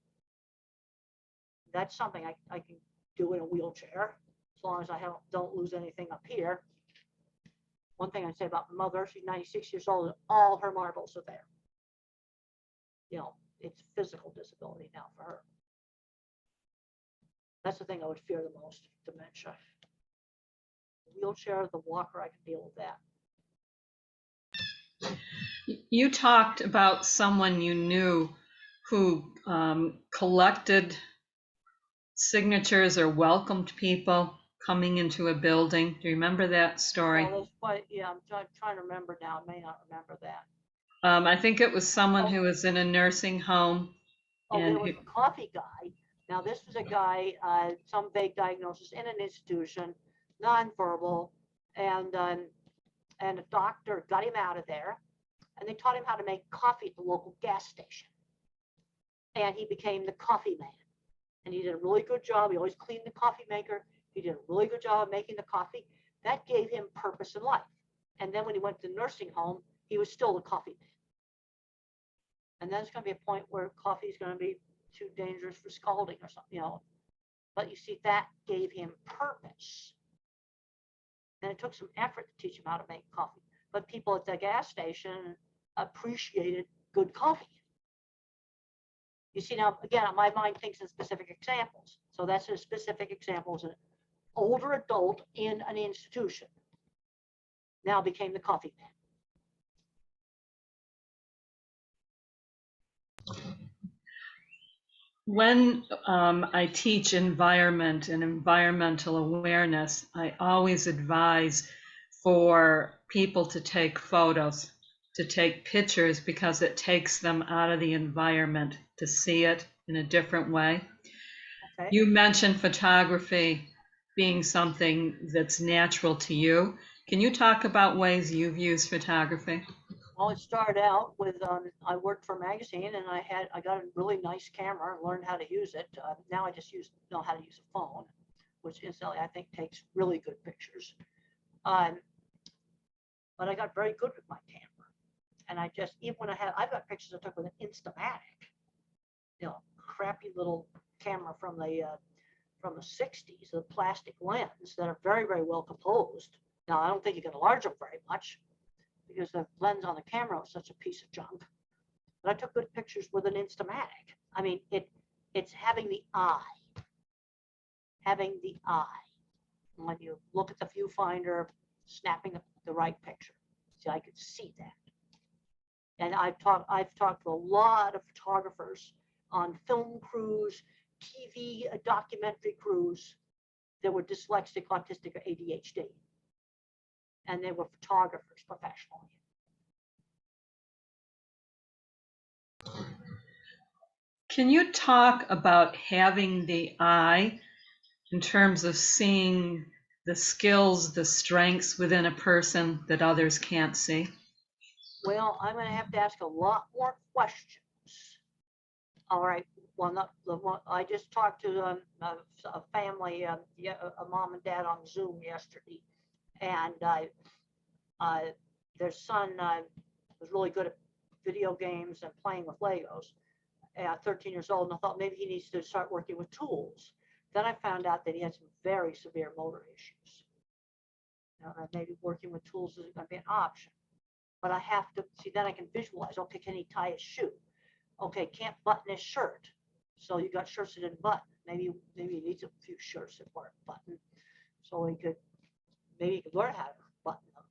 That's something I can do in a wheelchair, as long as I don't lose anything up here. One thing I'd say about my mother, she's 96 years old, and all her marbles are there. You know, it's physical disability now for her. That's the thing I would fear the most, dementia. The wheelchair, the walker, I can deal with that. You talked about someone you knew who collected signatures or welcomed people coming into a building. Do you remember that story? Well, that's quite, yeah, I'm trying to remember now. I may not remember that. I think it was someone who was in a nursing home. Oh, there was a coffee guy. Now, this was a guy, some vague diagnosis in an institution, nonverbal, and a doctor got him out of there, and they taught him how to make coffee at the local gas station. And he became the coffee man. And he did a really good job. He always cleaned the coffee maker. He did a really good job of making the coffee. That gave him purpose in life. And then when he went to the nursing home, he was still the coffee man. And then there's going to be a point where coffee is going to be too dangerous for scalding or something, you know. But you see, that gave him purpose. And it took some effort to teach him how to make coffee. But people at the gas station appreciated good coffee. You see, now, again, my mind thinks in specific examples. So that's a specific example. Is an older adult in an institution now became the coffee man. When I teach environment and environmental awareness, I always advise for people to take photos, to take pictures, because it takes them out of the environment to see it in a different way. Okay. You mentioned photography being something that's natural to you. Can you talk about ways you've used photography? Well, it started out with, I worked for a magazine, and I got a really nice camera and learned how to use it. Now I just know how to use a phone, which incidentally I think takes really good pictures. But I got very good with my camera. And I just, even when I've got pictures I took with an Instamatic, you know, crappy little camera from the 60s, the plastic lens that are very, very well composed. Now, I don't think you can enlarge them very much, because the lens on the camera was such a piece of junk. But I took good pictures with an Instamatic. I mean, it's having the eye. Having the eye. When you look at the viewfinder, snapping the right picture. See, I could see that. And I've talked to a lot of photographers on film crews, TV documentary crews that were dyslexic, autistic, or ADHD. And they were photographers professionally. Can you talk about having the eye in terms of seeing the skills, the strengths within a person that others can't see? Well, I'm going to have to ask a lot more questions. All right. Well, I just talked to a family, a mom and dad on Zoom yesterday, and their son was really good at video games and playing with Legos. 13 years old, and I thought maybe he needs to start working with tools. Then I found out that he had some very severe motor issues. Maybe working with tools isn't going to be an option. But I have to see, then I can visualize, okay, can he tie his shoe? Okay, can't button his shirt. So you got shirts that didn't button. Maybe he needs a few shirts that weren't buttoned. So maybe he could learn how to button them.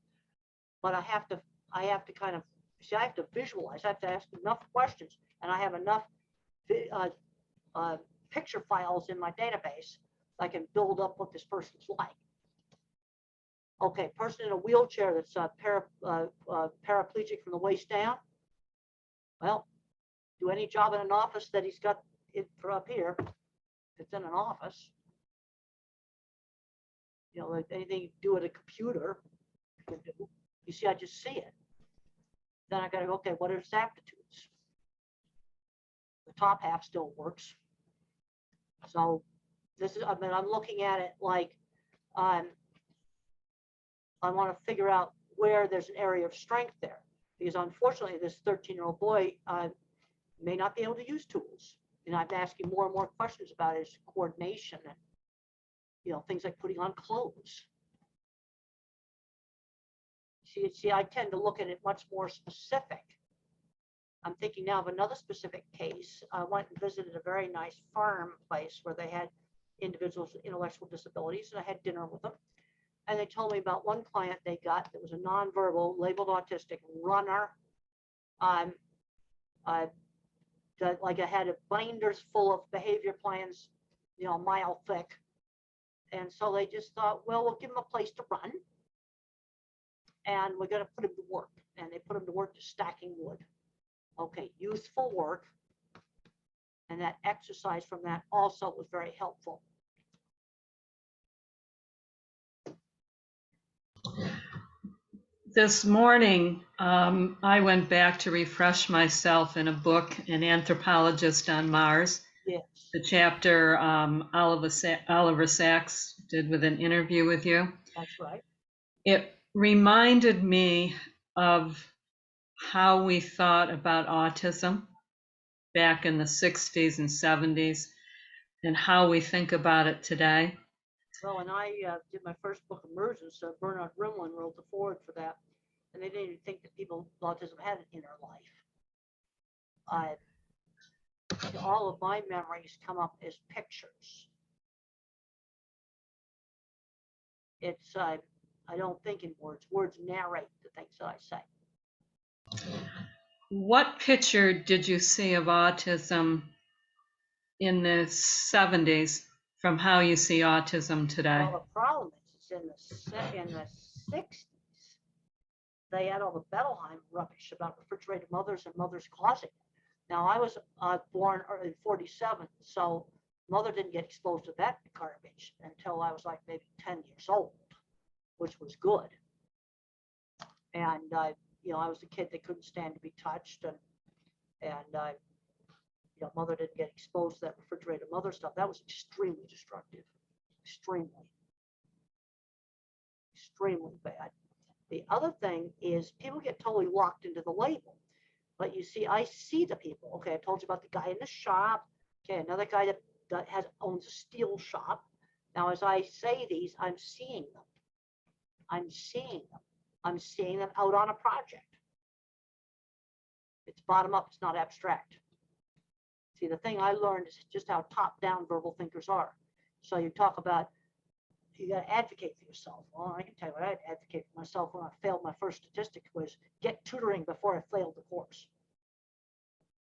But I have to kind of, see, I have to visualize. I have to ask enough questions, and I have enough picture files in my database I can build up what this person's like. Okay, person in a wheelchair that's paraplegic from the waist down. Well, do any job in an office that he's got it for up here. It's in an office. You know, like anything you do at a computer, you can do. You see, I just see it. Then I got to go, okay, what are his aptitudes? The top half still works. So this is, I mean, I'm looking at it like I want to figure out where there's an area of strength there. Because unfortunately, this 13-year-old boy may not be able to use tools. And I'm asking more and more questions about his coordination and, you know, things like putting on clothes. See, I tend to look at it much more specific. I'm thinking now of another specific case. I went and visited a very nice farm place where they had individuals with intellectual disabilities, and I had dinner with them. And they told me about one client they got that was a nonverbal, labeled autistic runner. Like I had binders full of behavior plans, you know, a mile thick. And so they just thought, well, we'll give him a place to run. And we're going to put him to work. And they put him to work just stacking wood. Okay, youthful work. And that exercise from that also was very helpful. This morning, I went back to refresh myself in a book, An Anthropologist on Mars. Yes. The chapter Oliver Sacks did with an interview with you. That's right. It reminded me of how we thought about autism back in the 60s and 70s and how we think about it today. Well, and I did my first book, Emergence. Bernard Rimland wrote the foreword for that. And they didn't even think that people with autism had an inner life. All of my memories come up as pictures. It's, I don't think in words. Words narrate the things that I say. What picture did you see of autism in the 70s from how you see autism today? Well, the problem is in the 60s, they had all the Bettelheim rubbish about refrigerated mothers and mothers causing it. Now, I was born in 47, so mother didn't get exposed to that garbage until I was like maybe 10 years old, which was good. And, you know, I was the kid that couldn't stand to be touched, and you know, mother didn't get exposed to that refrigerated mother stuff. That was extremely destructive, extremely bad. The other thing is people get totally locked into the label. But you see, I see the people. Okay, I told you about the guy in the shop. Okay, another guy that owns a steel shop. Now, as I say these, I'm seeing them. I'm seeing them out on a project. It's bottom up. It's not abstract. See, the thing I learned is just how top-down verbal thinkers are. So you talk about, you got to advocate for yourself. Well, I can tell you what I had to advocate for myself when I failed my first statistic was get tutoring before I failed the course.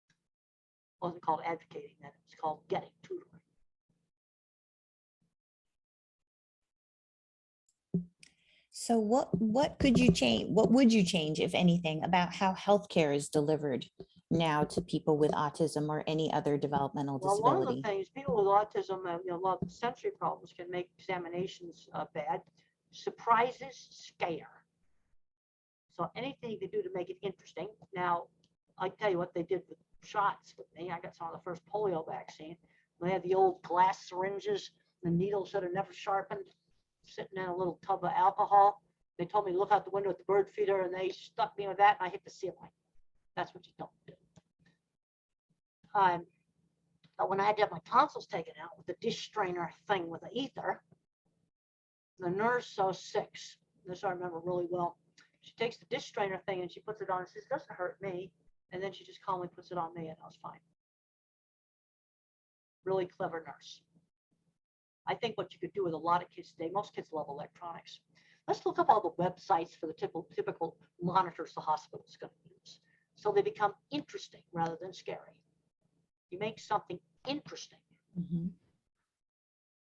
It wasn't called advocating then, it was called getting tutoring. So what could you change? What would you change, if anything, about how healthcare is delivered now to people with autism or any other developmental Well, disability? one of the things, people with autism, you know, a lot of sensory problems can make examinations bad. Surprises scare. So anything you can do to make it interesting. Now, I tell you what they did with shots with me. I got some of the first polio vaccine. They had the old glass syringes, the needles that are never sharpened, sitting in a little tub of alcohol. They told me to look out the window at the bird feeder, and they stuck me with that, and I hit the ceiling. That's what you don't do. But when I had to have my tonsils taken out with the dish strainer thing with the ether, the nurse saw 6. This I remember really well. She takes the dish strainer thing and she puts it on and says, "Doesn't hurt me." And then she just calmly puts it on me, and I was fine. Really clever nurse. I think what you could do with a lot of kids today, most kids love electronics. Let's look up all the websites for the typical monitors the hospital is going to use, so they become interesting rather than scary. You make something interesting,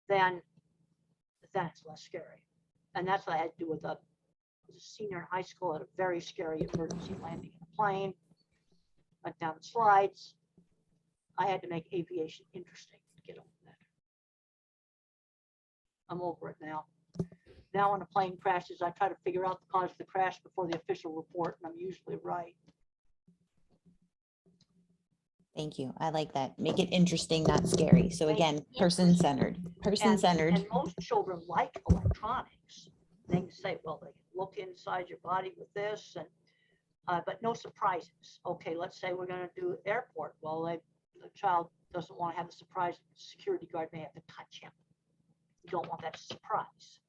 then it's less scary. And that's what I had to do with a senior in high school at a very scary emergency landing in a plane. Went down the slides. I had to make aviation interesting to get over that. I'm over it now. Now when a plane crashes, I try to figure out the cause of the crash before the official report, and I'm usually right. Thank you. I like that. Make it interesting, not scary. So Make it again, person-centered, person-centered. And most children like electronics. They can say, well, they can look inside your body with this, and but no surprises. Okay, let's say we're going to do airport. Well, the child doesn't want to have the surprise. The security guard may have to touch him. You don't want that surprise.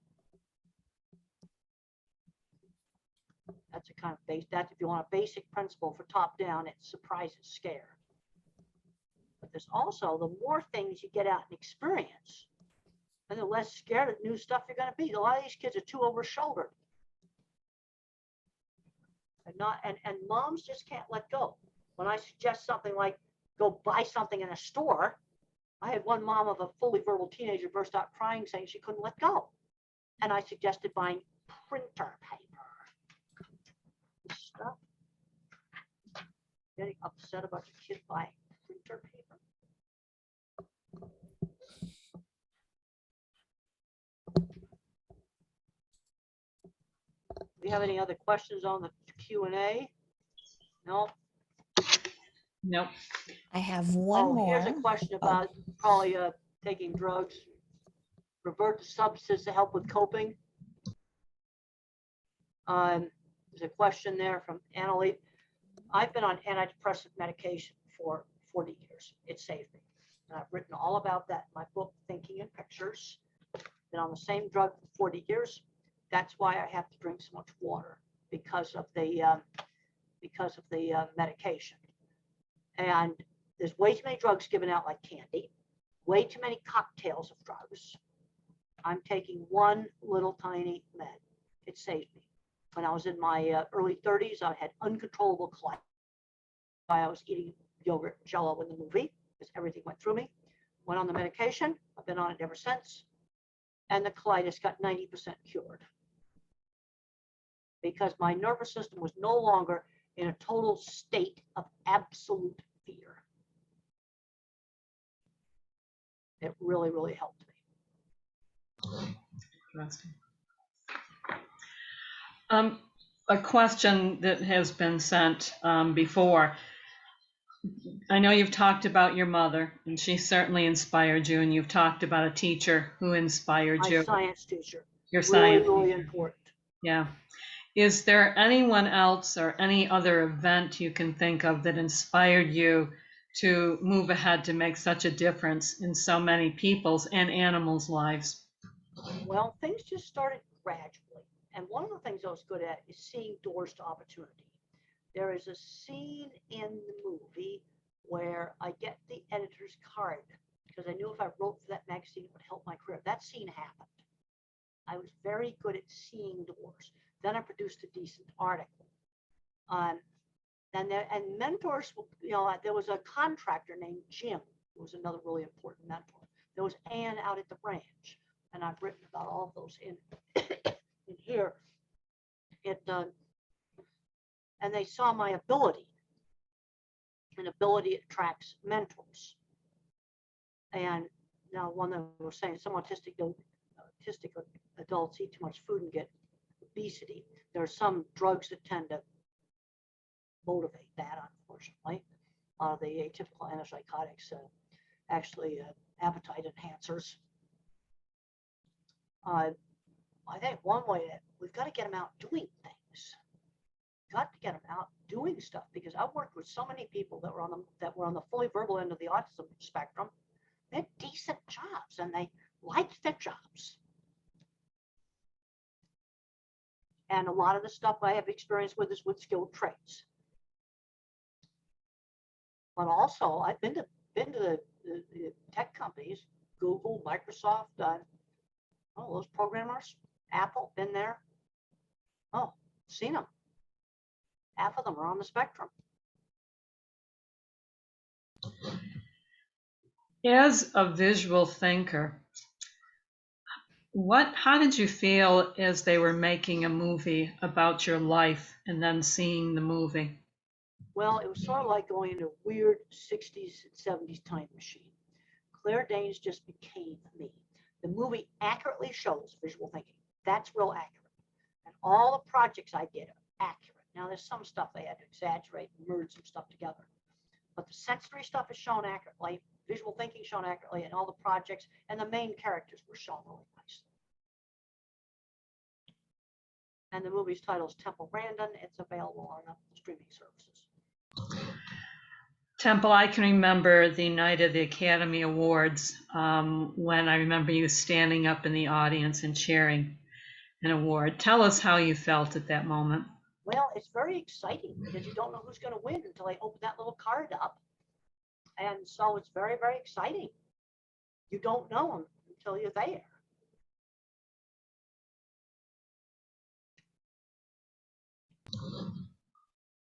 That's a kind of base. That's if you want a basic principle for top down, it's surprise is scare. But there's also, the more things you get out and experience, and the less scared of new stuff you're going to be. A lot of these kids are too over-shouldered. And moms just can't let go. When I suggest something like go buy something in a store, I had one mom of a fully verbal teenager burst out crying saying she couldn't let go. And I suggested buying printer paper. Stuff. Getting upset about your kid buying printer paper. Do you have any other questions on the Q&A? No? Nope. I have one more. Here's a question about probably taking drugs. Revert to substance to help with coping. There's a question there from Annalie. I've been on antidepressant medication for 40 years. It saved me. And I've written all about that in my book, Thinking in Pictures. Been on the same drug for 40 years. That's why I have to drink so much water, because of the medication. And there's way too many drugs given out like candy, way too many cocktails of drugs. I'm taking one little tiny med. It saved me. When I was in my early 30s, I had uncontrollable colitis. I was eating yogurt and Jell-O in the movie because everything went through me. Went on the medication. I've been on it ever since. And the colitis got 90% cured. Because my nervous system was no longer in a total state of absolute fear. It really, really helped me. Interesting. A question that has been sent before. I know you've talked about your mother, and she certainly inspired you, and you've talked about a teacher who inspired you. My science teacher. Your science really teacher. Important. Yeah. Is there anyone else or any other event you can think of that inspired you to move ahead to make such a difference in so many people's and animals' lives? Well, things just started gradually. And one of the things I was good at is seeing doors to opportunity. There is a scene in the movie where I get the editor's card because I knew if I wrote for that magazine, it would help my career. That scene happened. I was very good at seeing doors. Then I produced a decent article. And mentors, there was a contractor named Jim, who was another really important mentor. There was Ann out at the ranch, and I've written about all of those in here. And they saw my ability. And ability attracts mentors. And now one that was saying some autistic adults eat too much food and get obesity. There are some drugs that tend to motivate that, unfortunately. The atypical antipsychotics actually appetite enhancers. I think one way that we've got to get them out doing things. Got to get them out doing stuff, because I've worked with so many people that were on the fully verbal end of the autism spectrum. They had decent jobs and they liked their jobs. And a lot of the stuff I have experience with is with skilled trades. But also, I've been to the tech companies, Google, Microsoft, those programmers, Apple, been there. Oh, seen them. Half of them are on the spectrum. As a visual thinker, how did you feel as they were making a movie about your life and then seeing the movie? Well, it was sort of like going into a weird 60s and 70s time machine. Claire Danes just became me. The movie accurately shows visual thinking. That's real accurate. And all the projects I did are accurate. Now there's some stuff they had to exaggerate and merge some stuff together. But the sensory stuff is shown accurately, visual thinking shown accurately, and all the projects and the main characters were shown really nicely. And the movie's title is Temple Grandin. It's available on the streaming services. Temple, I can remember the night of the Academy Awards when I remember you standing up in the audience and cheering an award. Tell us how you felt at that moment. Well, it's very exciting because you don't know who's going to win until they open that little card up. And so it's very, very exciting. You don't know them until you're there.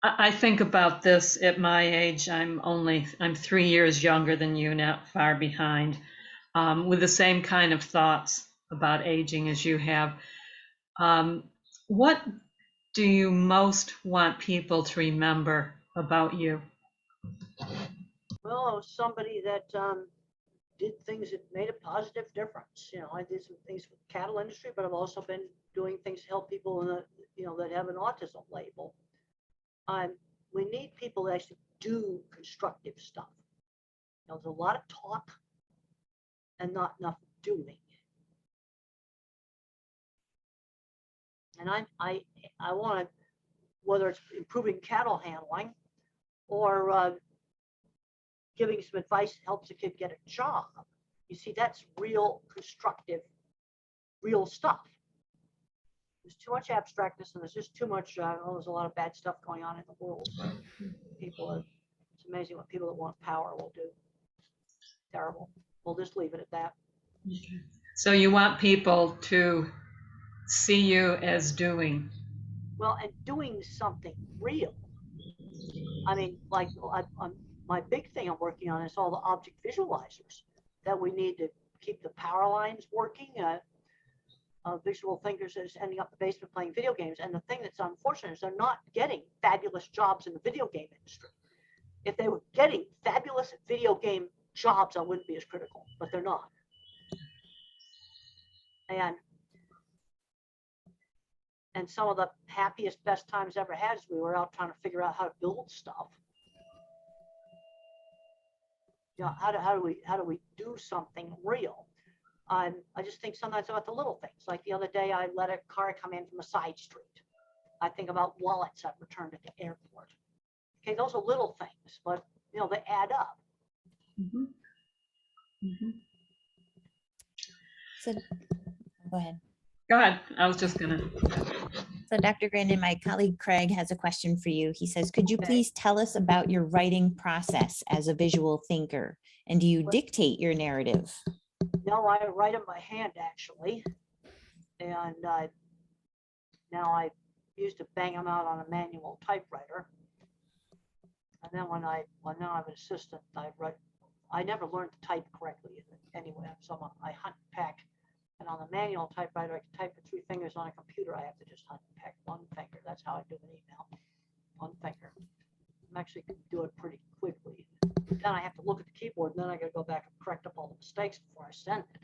I think about this at my age. I'm 3 years younger than you, not far behind, with the same kind of thoughts about aging as you have. What do you most want people to remember about you? Well, I was somebody that did things that made a positive difference. You know, I did some things with the cattle industry, but I've also been doing things to help people in the, you know, that have an autism label. We need people that actually do constructive stuff. You know, there's a lot of talk and not enough doing. And I want to, whether it's improving cattle handling or giving some advice that helps a kid get a job. You see, that's real constructive, real stuff. There's too much abstractness and there's just too much, there's a lot of bad stuff going on in the world. It's amazing what people that want power will do. Terrible. We'll just leave it at that. So you want people to see you as doing. Well, and doing something real. I mean, like my big thing I'm working on is all the object visualizers that we need to keep the power lines working. Visual thinkers that is ending up in the basement playing video games. And the thing that's unfortunate is they're not getting fabulous jobs in the video game industry. If they were getting fabulous video game jobs, I wouldn't be as critical, but they're not. And some of the happiest, best times ever had is we were out trying to figure out how to build stuff. You know, how do we do something real? I just think sometimes about the little things. Like the other day, I let a car come in from a side street. I think about wallets I've returned at the airport. Okay, those are little things, but you know, they add up. Mm-hmm. Mm-hmm. So go ahead. Go ahead. I was just gonna. So Dr. Grandin, my colleague Craig has a question for you. He says, could you please tell us about your writing process as a visual thinker? And do you dictate your narrative? No, I write them by hand actually. And now I used to bang them out on a manual typewriter. And then when now I'm an assistant, I never learned to type correctly anyway. So I hunt and peck. And on the manual typewriter, I can type with 3 fingers. On a computer, I have to just hunt and peck 1 finger. That's how I do an email. 1 finger. I'm actually can do it pretty quickly. Then I have to look at the keyboard, and then I got to go back and correct up all the mistakes before I send it.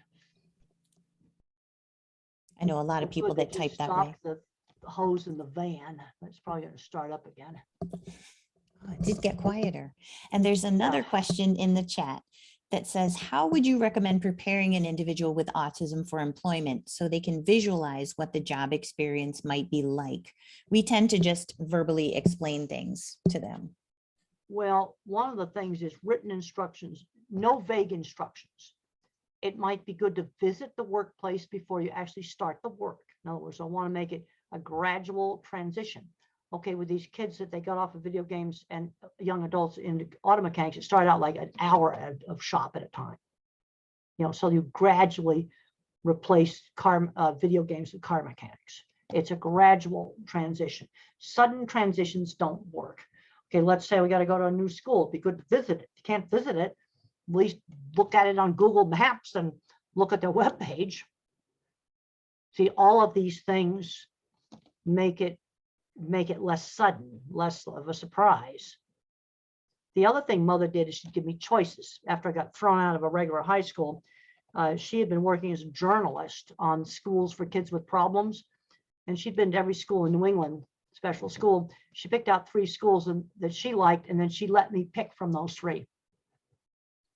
I know a lot of people that type that way. The hose in the van. It's probably going to start up again. Oh, it did get quieter. And there's another question in the chat that says, how would you recommend preparing an individual with autism for employment so they can visualize what the job experience might be like? We tend to just verbally explain things to them. Well, one of the things is written instructions, no vague instructions. It might be good to visit the workplace before you actually start the work. In other words, I want to make it a gradual transition. Okay, with these kids that they got off of video games and young adults into auto mechanics, it started out like an hour of shop at a time. You know, so you gradually replace video games with car mechanics. It's a gradual transition. Sudden transitions don't work. Okay, let's say we got to go to a new school. It'd be good to visit it. If you can't visit it, at least look at it on Google Maps and look at their webpage. See, all of these things make it less sudden, less of a surprise. The other thing Mother did is she'd give me choices. After I got thrown out of a regular high school, She had been working as a journalist on schools for kids with problems, and she'd been to every school in New England, special school. She picked out 3 schools that she liked, and then she let me pick from those 3.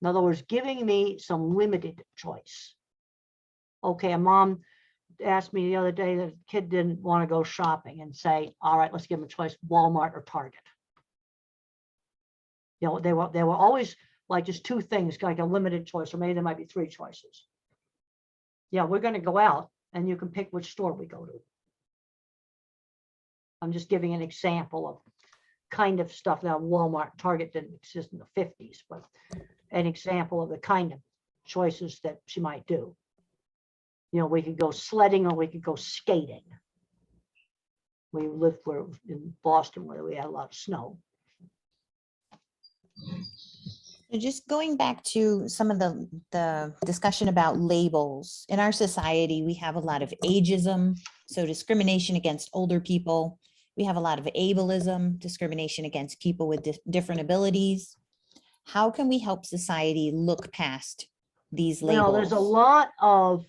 In other words, giving me some limited choice. Okay, a mom asked me the other day that a kid didn't want to go shopping, and say, all right, let's give them a choice, Walmart or Target. You know, they were always like just 2 things, like a limited choice, or maybe there might be 3 choices. Yeah, we're going to go out and you can pick which store we go to. I'm just giving an example of kind of stuff. Now, Walmart, Target didn't exist in the 50s, but an example of the kind of choices that she might do. You know, we could go sledding or we could go skating. We lived in Boston where we had a lot of snow. So just going back to some of the discussion about labels. In our society, we have a lot of ageism, so discrimination against older people. We have a lot of ableism, discrimination against people with different abilities. How can we help society look past these labels? You know, there's a lot of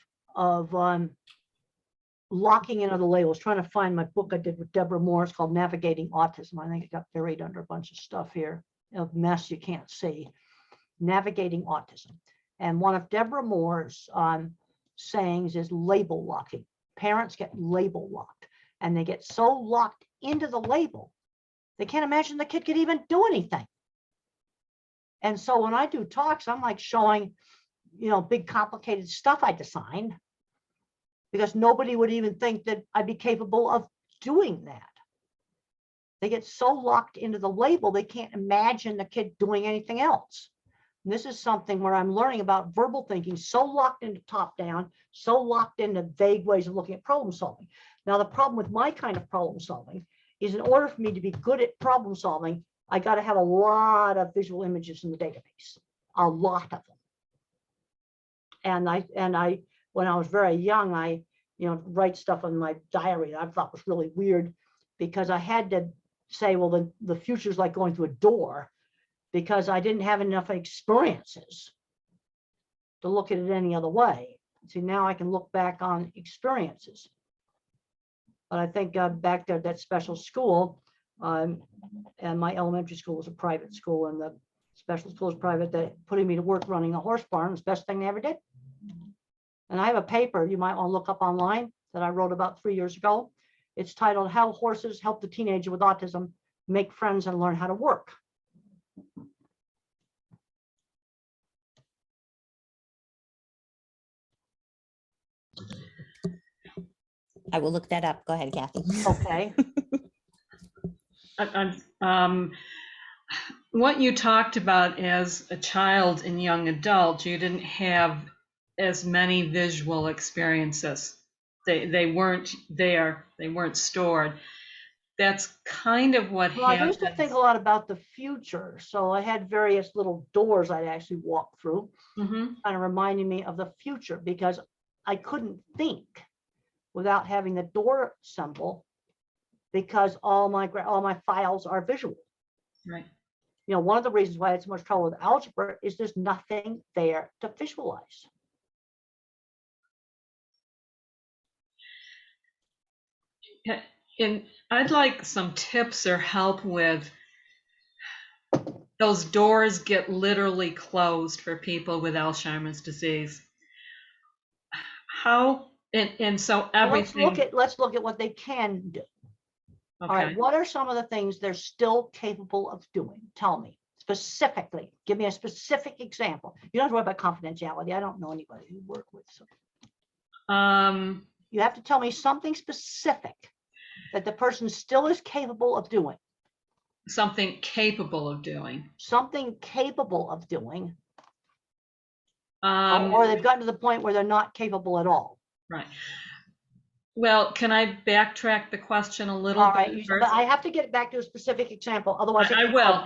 locking into the labels. Trying to find my book I did with Deborah Moore. It's called Navigating Autism. I think it got buried under a bunch of stuff here, of mess you can't see. Navigating Autism. And one of Deborah Moore's sayings is label locking. Parents get label locked, and they get so locked into the label, they can't imagine the kid could even do anything. And so when I do talks, I'm like showing, you know, big complicated stuff I designed, because nobody would even think that I'd be capable of doing that. They get so locked into the label, they can't imagine the kid doing anything else. And this is something where I'm learning about verbal thinking, so locked into top down, so locked into vague ways of looking at problem solving. Now, the problem with my kind of problem solving is, in order for me to be good at problem solving, I got to have a lot of visual images in the database, a lot of them. And I, when I was very young, I, you know, write stuff in my diary that I thought was really weird, because I had to say, well, the future's like going through a door, because I didn't have enough experiences to look at it any other way. See, now I can look back on experiences. But I think back there at that special school, and my elementary school was a private school, and the special school is private, that putting me to work running a horse barn was the best thing they ever did. And I have a paper you might want to look up online that I wrote about 3 years ago. It's titled How Horses Help the Teenager with Autism Make Friends and Learn How to Work. I will look that up. Go ahead, Kathy. Okay. What you talked about as a child and young adult, you didn't have as many visual experiences. They weren't there. They weren't stored. That's kind of what Well, I happens. used to think a lot about the future. So I had various little doors I'd actually walk through, kind of reminding me of the future, because I couldn't think without having the door symbol, because all my files are visual. Right. You know, one of the reasons why I had so much trouble with algebra is there's nothing there to visualize. And I'd like some tips or help with those doors get literally closed for people with Alzheimer's disease. How, and so everything. Let's look at what they can do. Okay. All right, what are some of the things they're still capable of doing? Tell me specifically. Give me a specific example. You don't have to worry about confidentiality. I don't know anybody you work with. So. You have to tell me something specific that the person still is capable of doing. Something capable of doing. Something capable of doing. Or they've gotten to the point where they're not capable at all. Right. Well, can I backtrack the question a little all bit? Right, but I have to get back to a specific example. Otherwise, I will.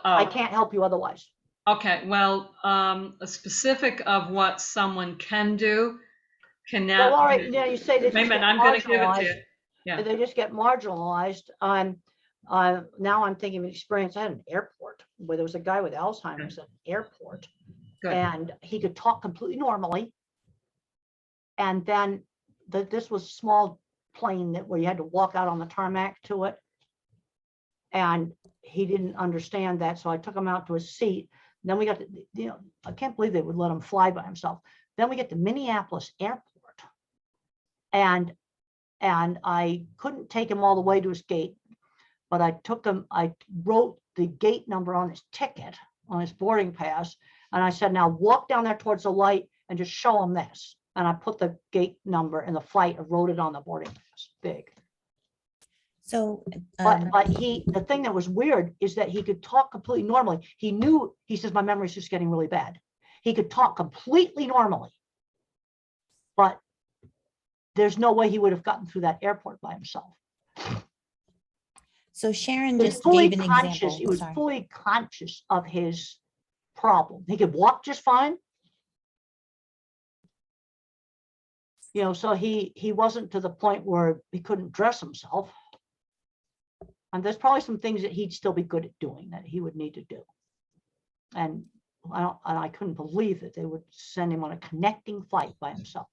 Oh. I can't help you otherwise. Okay. Well, a specific of what someone can do cannot. Well, all right. Now you say that. Wait a minute. I'm going to give it to you. Yeah. They just get marginalized. Now I'm thinking of an experience. I had an airport where there was a guy with Alzheimer's at an airport. Good. And he could talk completely normally. And then this was a small plane that where you had to walk out on the tarmac to it. And he didn't understand that. So I took him out to his seat. Then we got to, I can't believe they would let him fly by himself. Then we get to Minneapolis Airport. And I couldn't take him all the way to his gate, but I wrote the gate number on his ticket, on his boarding pass. And I said, now walk down there towards the light and just show him this. And I put the gate number in the flight and wrote it on the boarding pass, big. So, But the thing that was weird is that he could talk completely normally. He says, my memory's just getting really bad. He could talk completely normally, but there's no way he would have gotten through that airport by himself. so Sharon He was just fully gave an conscious. example. He was Sorry. fully conscious of his problem. He could walk just fine. So he wasn't to the point where he couldn't dress himself. And there's probably some things that he'd still be good at doing that he would need to do. And I couldn't believe that they would send him on a connecting flight by himself.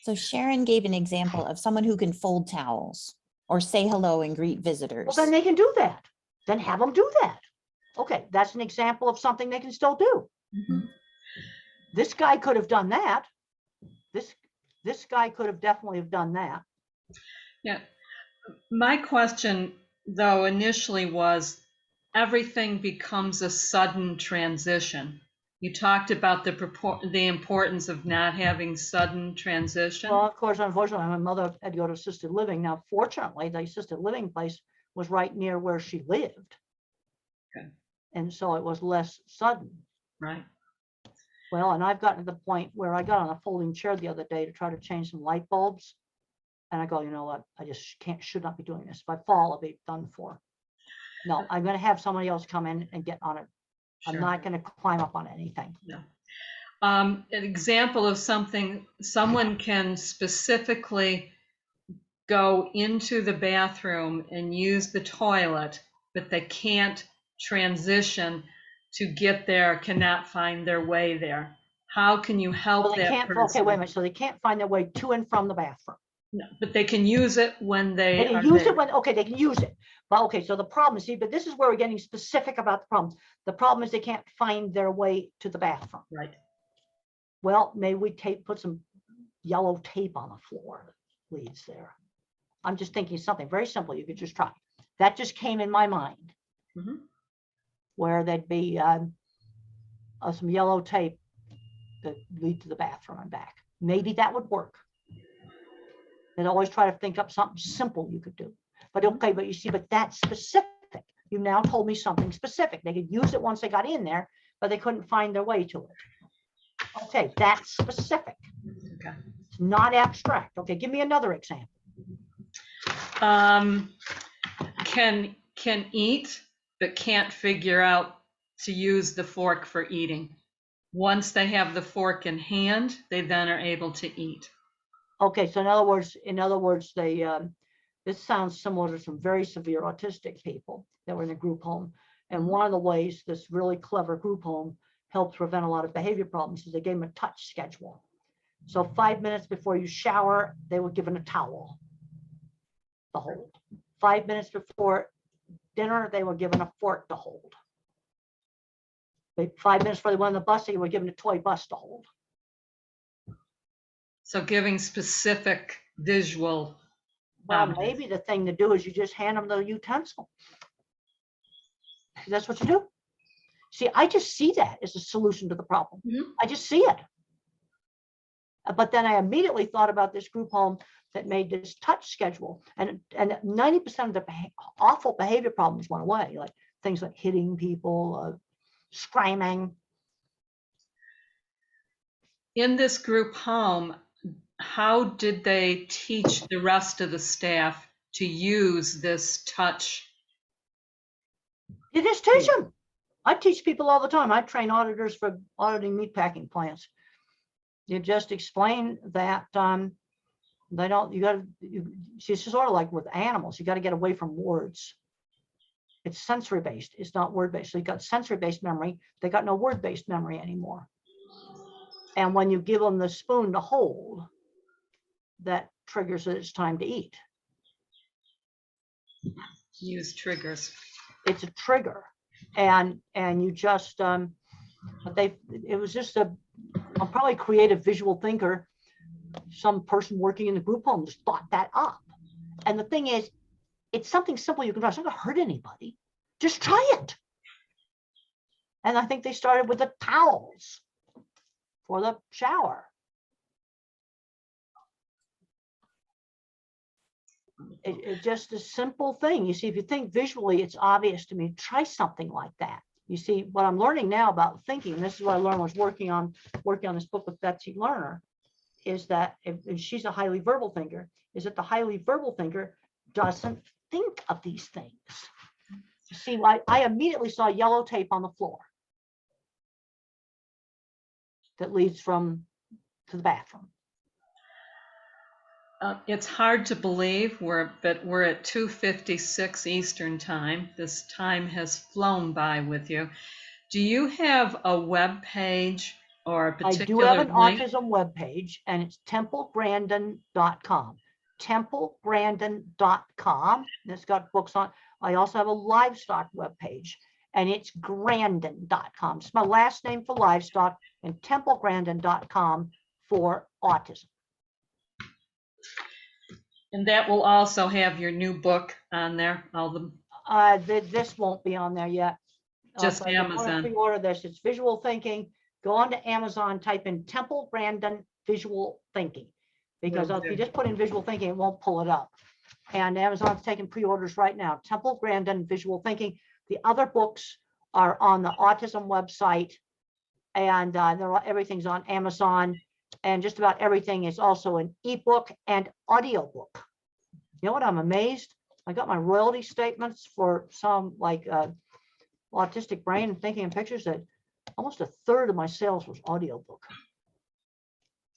So Sharon gave an example of someone who can fold towels or say hello and greet visitors. Well, then they can do that. Then have them do that. Okay, that's an example of something they can still do. Mhm. This guy could have done that. This guy could have definitely have done that. Yeah. My question, though, initially was everything becomes a sudden transition. You talked about the importance of not having sudden transition. Well, of course, unfortunately, my mother had to go to assisted living. Now, fortunately, the assisted living place was right near where she lived. Okay. And so it was less sudden. Right. Well, and I've gotten to the point where I got on a folding chair the other day to try to change some light bulbs. And I go, you know what? I just should not be doing this. If I fall, I'll be done for. No, I'm going to have somebody else come in and get on it. Sure. I'm not going to climb up on anything. No. An example of something someone can specifically go into the bathroom and use the toilet, but they can't transition to get there, cannot find their way there. How can you help Well, they that can't, person? okay, wait a minute. So they can't find their way to and from the bathroom. No, but they can use it when They are can use there. it when, okay, they can use it. But okay, so the problem, see, but this is where we're getting specific about the problem. The problem is they can't find their way to the bathroom. Right. Well, maybe we put some yellow tape on the floor that leads there. I'm just thinking something very simple you could just try. That just came in my mind. Mm-hmm. Where there'd be some yellow tape that lead to the bathroom and back. Maybe that would work. And always try to think up something simple you could do. But okay, but you see, but that's specific. You now told me something specific. They could use it once they got in there, but they couldn't find their way to it. Okay, that's specific. Okay. It's not abstract. Okay, give me another example. Can eat, but can't figure out to use the fork for eating. Once they have the fork in hand, they then are able to eat. Okay, so in other words, they this sounds similar to some very severe autistic people that were in a group home. And one of the ways this really clever group home helped prevent a lot of behavior problems is they gave them a touch schedule. So 5 minutes before you shower, they were given a towel to hold. 5 minutes before dinner, they were given a fork to hold. 5 minutes before they went on the bus, they were given a toy bus to hold. So giving specific visual. Well, maybe the thing to do is you just hand them the utensil. That's what you do. See, I just see that as a solution to the problem. Mm-hmm. I just see it. But then I immediately thought about this group home that made this touch schedule, and 90% of the awful behavior problems went away, like things like hitting people, screaming. In this group home, how did they teach the rest of the staff to use this touch? You just teach them. I teach people all the time. I train auditors for auditing meatpacking plants. You just explain that they don't, it's sort of like with animals, you got to get away from words. It's sensory based, it's not word based. So you got sensory based memory, they got no word based memory anymore. And when you give them the spoon to hold, that triggers that it's time to eat. Use triggers. It's a trigger. And you just, it was just a probably creative visual thinker. Some person working in the group home just thought that up. And the thing is, it's something simple you can try. It's not going to hurt anybody. Just try it. And I think they started with the towels for the shower. It's just a simple thing. You see, if you think visually, it's obvious to me. Try something like that. You see, what I'm learning now about thinking, and this is what I learned when I was working on this book with Betsy Lerner, is that, and she's a highly verbal thinker, is that the highly verbal thinker doesn't think of these things. You see, I immediately saw yellow tape on the floor that leads to the bathroom. It's hard to believe but we're at 2:56 Eastern time. This time has flown by with you. Do you have a web page or a particular I do have an link? autism web page, and it's templegrandin.com. templegrandin.com. It's got books on. I also have a livestock web page, and it's grandin.com. It's my last name for livestock, and templegrandin.com for autism. And that will also have your new book on there. All the This won't be on there yet. just But if you want to Amazon. pre-order this. It's visual thinking. Go on to Amazon, type in Temple Grandin visual thinking, because if you just put in visual thinking, it won't pull it up. And Amazon's taking pre-orders right now. Temple Grandin visual thinking. The other books are on the autism website, and everything's on Amazon, and just about everything is also an ebook and audiobook. You know what? I'm amazed. I got my royalty statements for some autistic brain and thinking and pictures, that almost a third of my sales was audiobook.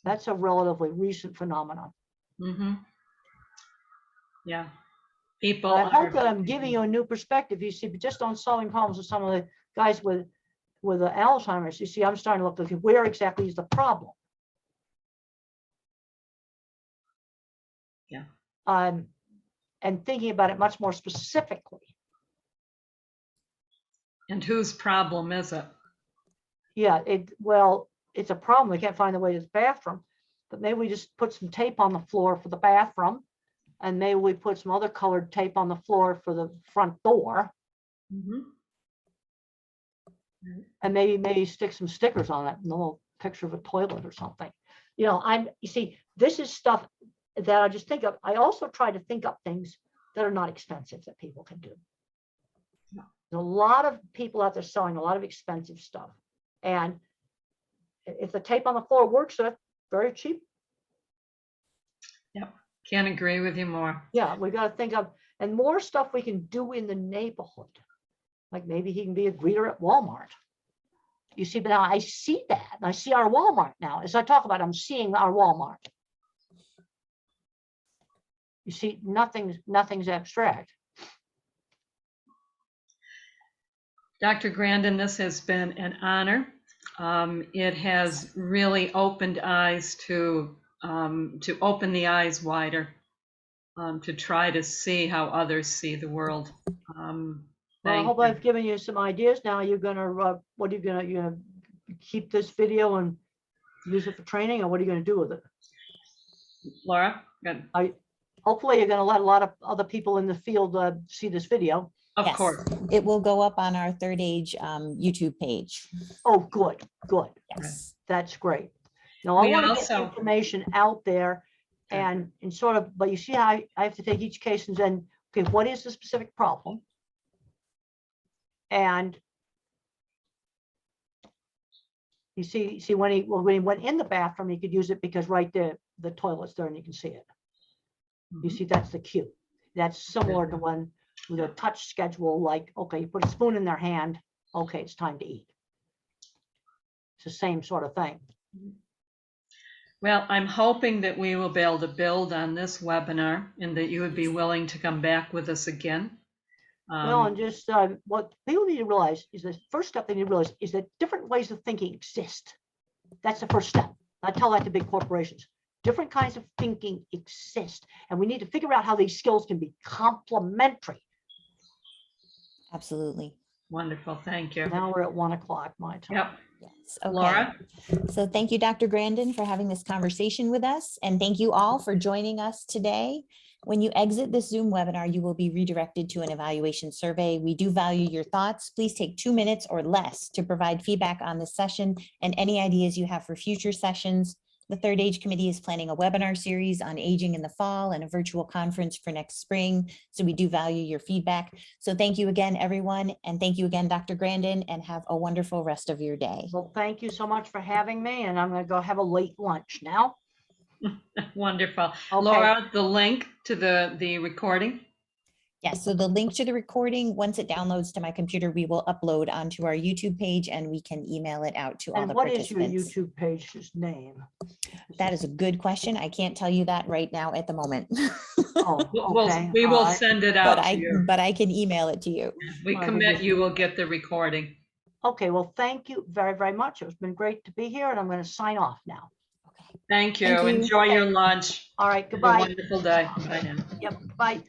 That's a relatively recent phenomenon. Mm-hmm. Yeah. People I hope that I'm giving you a new perspective. You see, but just on solving problems with some of the guys with Alzheimer's, you see, I'm starting to look at where exactly is the problem. Yeah. And thinking about it much more specifically. And whose problem is it? Yeah, it's a problem. We can't find the way to the bathroom, but maybe we just put some tape on the floor for the bathroom, and maybe we put some other colored tape on the floor for the front door. Mm-hmm. And maybe stick some stickers on it, a little picture of a toilet or something. You see, this is stuff that I just think of. I also try to think up things that are not expensive that people can do. Yeah. There's a lot of people out there selling a lot of expensive stuff. And if the tape on the floor works, that's very cheap. Yep. Can't agree with you more. Yeah, we got to think of, and more stuff we can do in the neighborhood. Like maybe he can be a greeter at Walmart. You see, but now I see that. And I see our Walmart now. As I talk about it, I'm seeing our Walmart. You see, nothing's abstract. Dr. Grandin, this has been an honor. It has really opened eyes to open the eyes wider, to try to see how others see the world. Well, I hope I've given you some ideas. Now you're gonna, what are you gonna keep this video and use it for training, or what are you gonna do with it? Laura, good. Hopefully you're gonna let a lot of other people in the field see this video. Of course. It will go up on our Third Age YouTube page. Oh, good. Yes. That's great. Now I We want to also- get information out there, and sort of, but you see how I have to take each case and then, okay, what is the specific problem? And you see when he went in the bathroom, he could use it because right there, the toilet's there and you can see it. You see, that's the cue. That's similar to when with a touch schedule, like, okay, you put a spoon in their hand, okay, it's time to eat. It's the same sort of thing. Well, I'm hoping that we will be able to build on this webinar and that you would be willing to come back with us again. Well, and just what people need to realize is the first step they need to realize is that different ways of thinking exist. that's the first step. I tell that to big corporations. Different kinds of thinking exist, and we need to figure out how these skills can be complementary. Absolutely. Wonderful. Thank you. Now we're at 1 o'clock my time. Yep. Yes. Okay. Laura? So thank you, Dr. Grandin, for having this conversation with us. And thank you all for joining us today. When you exit this Zoom webinar, you will be redirected to an evaluation survey. We do value your thoughts. Please take 2 minutes or less to provide feedback on this session and any ideas you have for future sessions. The Third Age Committee is planning a webinar series on aging in the fall and a virtual conference for next spring. So we do value your feedback. So thank you again, everyone. And thank you again, Dr. Grandin, and have a wonderful rest of your day. Well, thank you so much for having me, and I'm going to go have a late lunch now. Wonderful. Okay. Laura, the link to the recording? Yes, so the link to the recording, once it downloads to my computer, we will upload onto our YouTube page and we can email it out to all And the what is your participants. YouTube page's name? That is a good question. I can't tell you that right now at the moment. Oh, okay. We all will right. send it out to you. But I can email it to you. We Well, commit you will get the recording. Okay, well, thank you very, very much. It's been great to be here, and I'm going to sign off now. Thank you. Thank you. Enjoy your Okay. lunch. All right, Have a goodbye. wonderful day. Bye now. Yep, bye.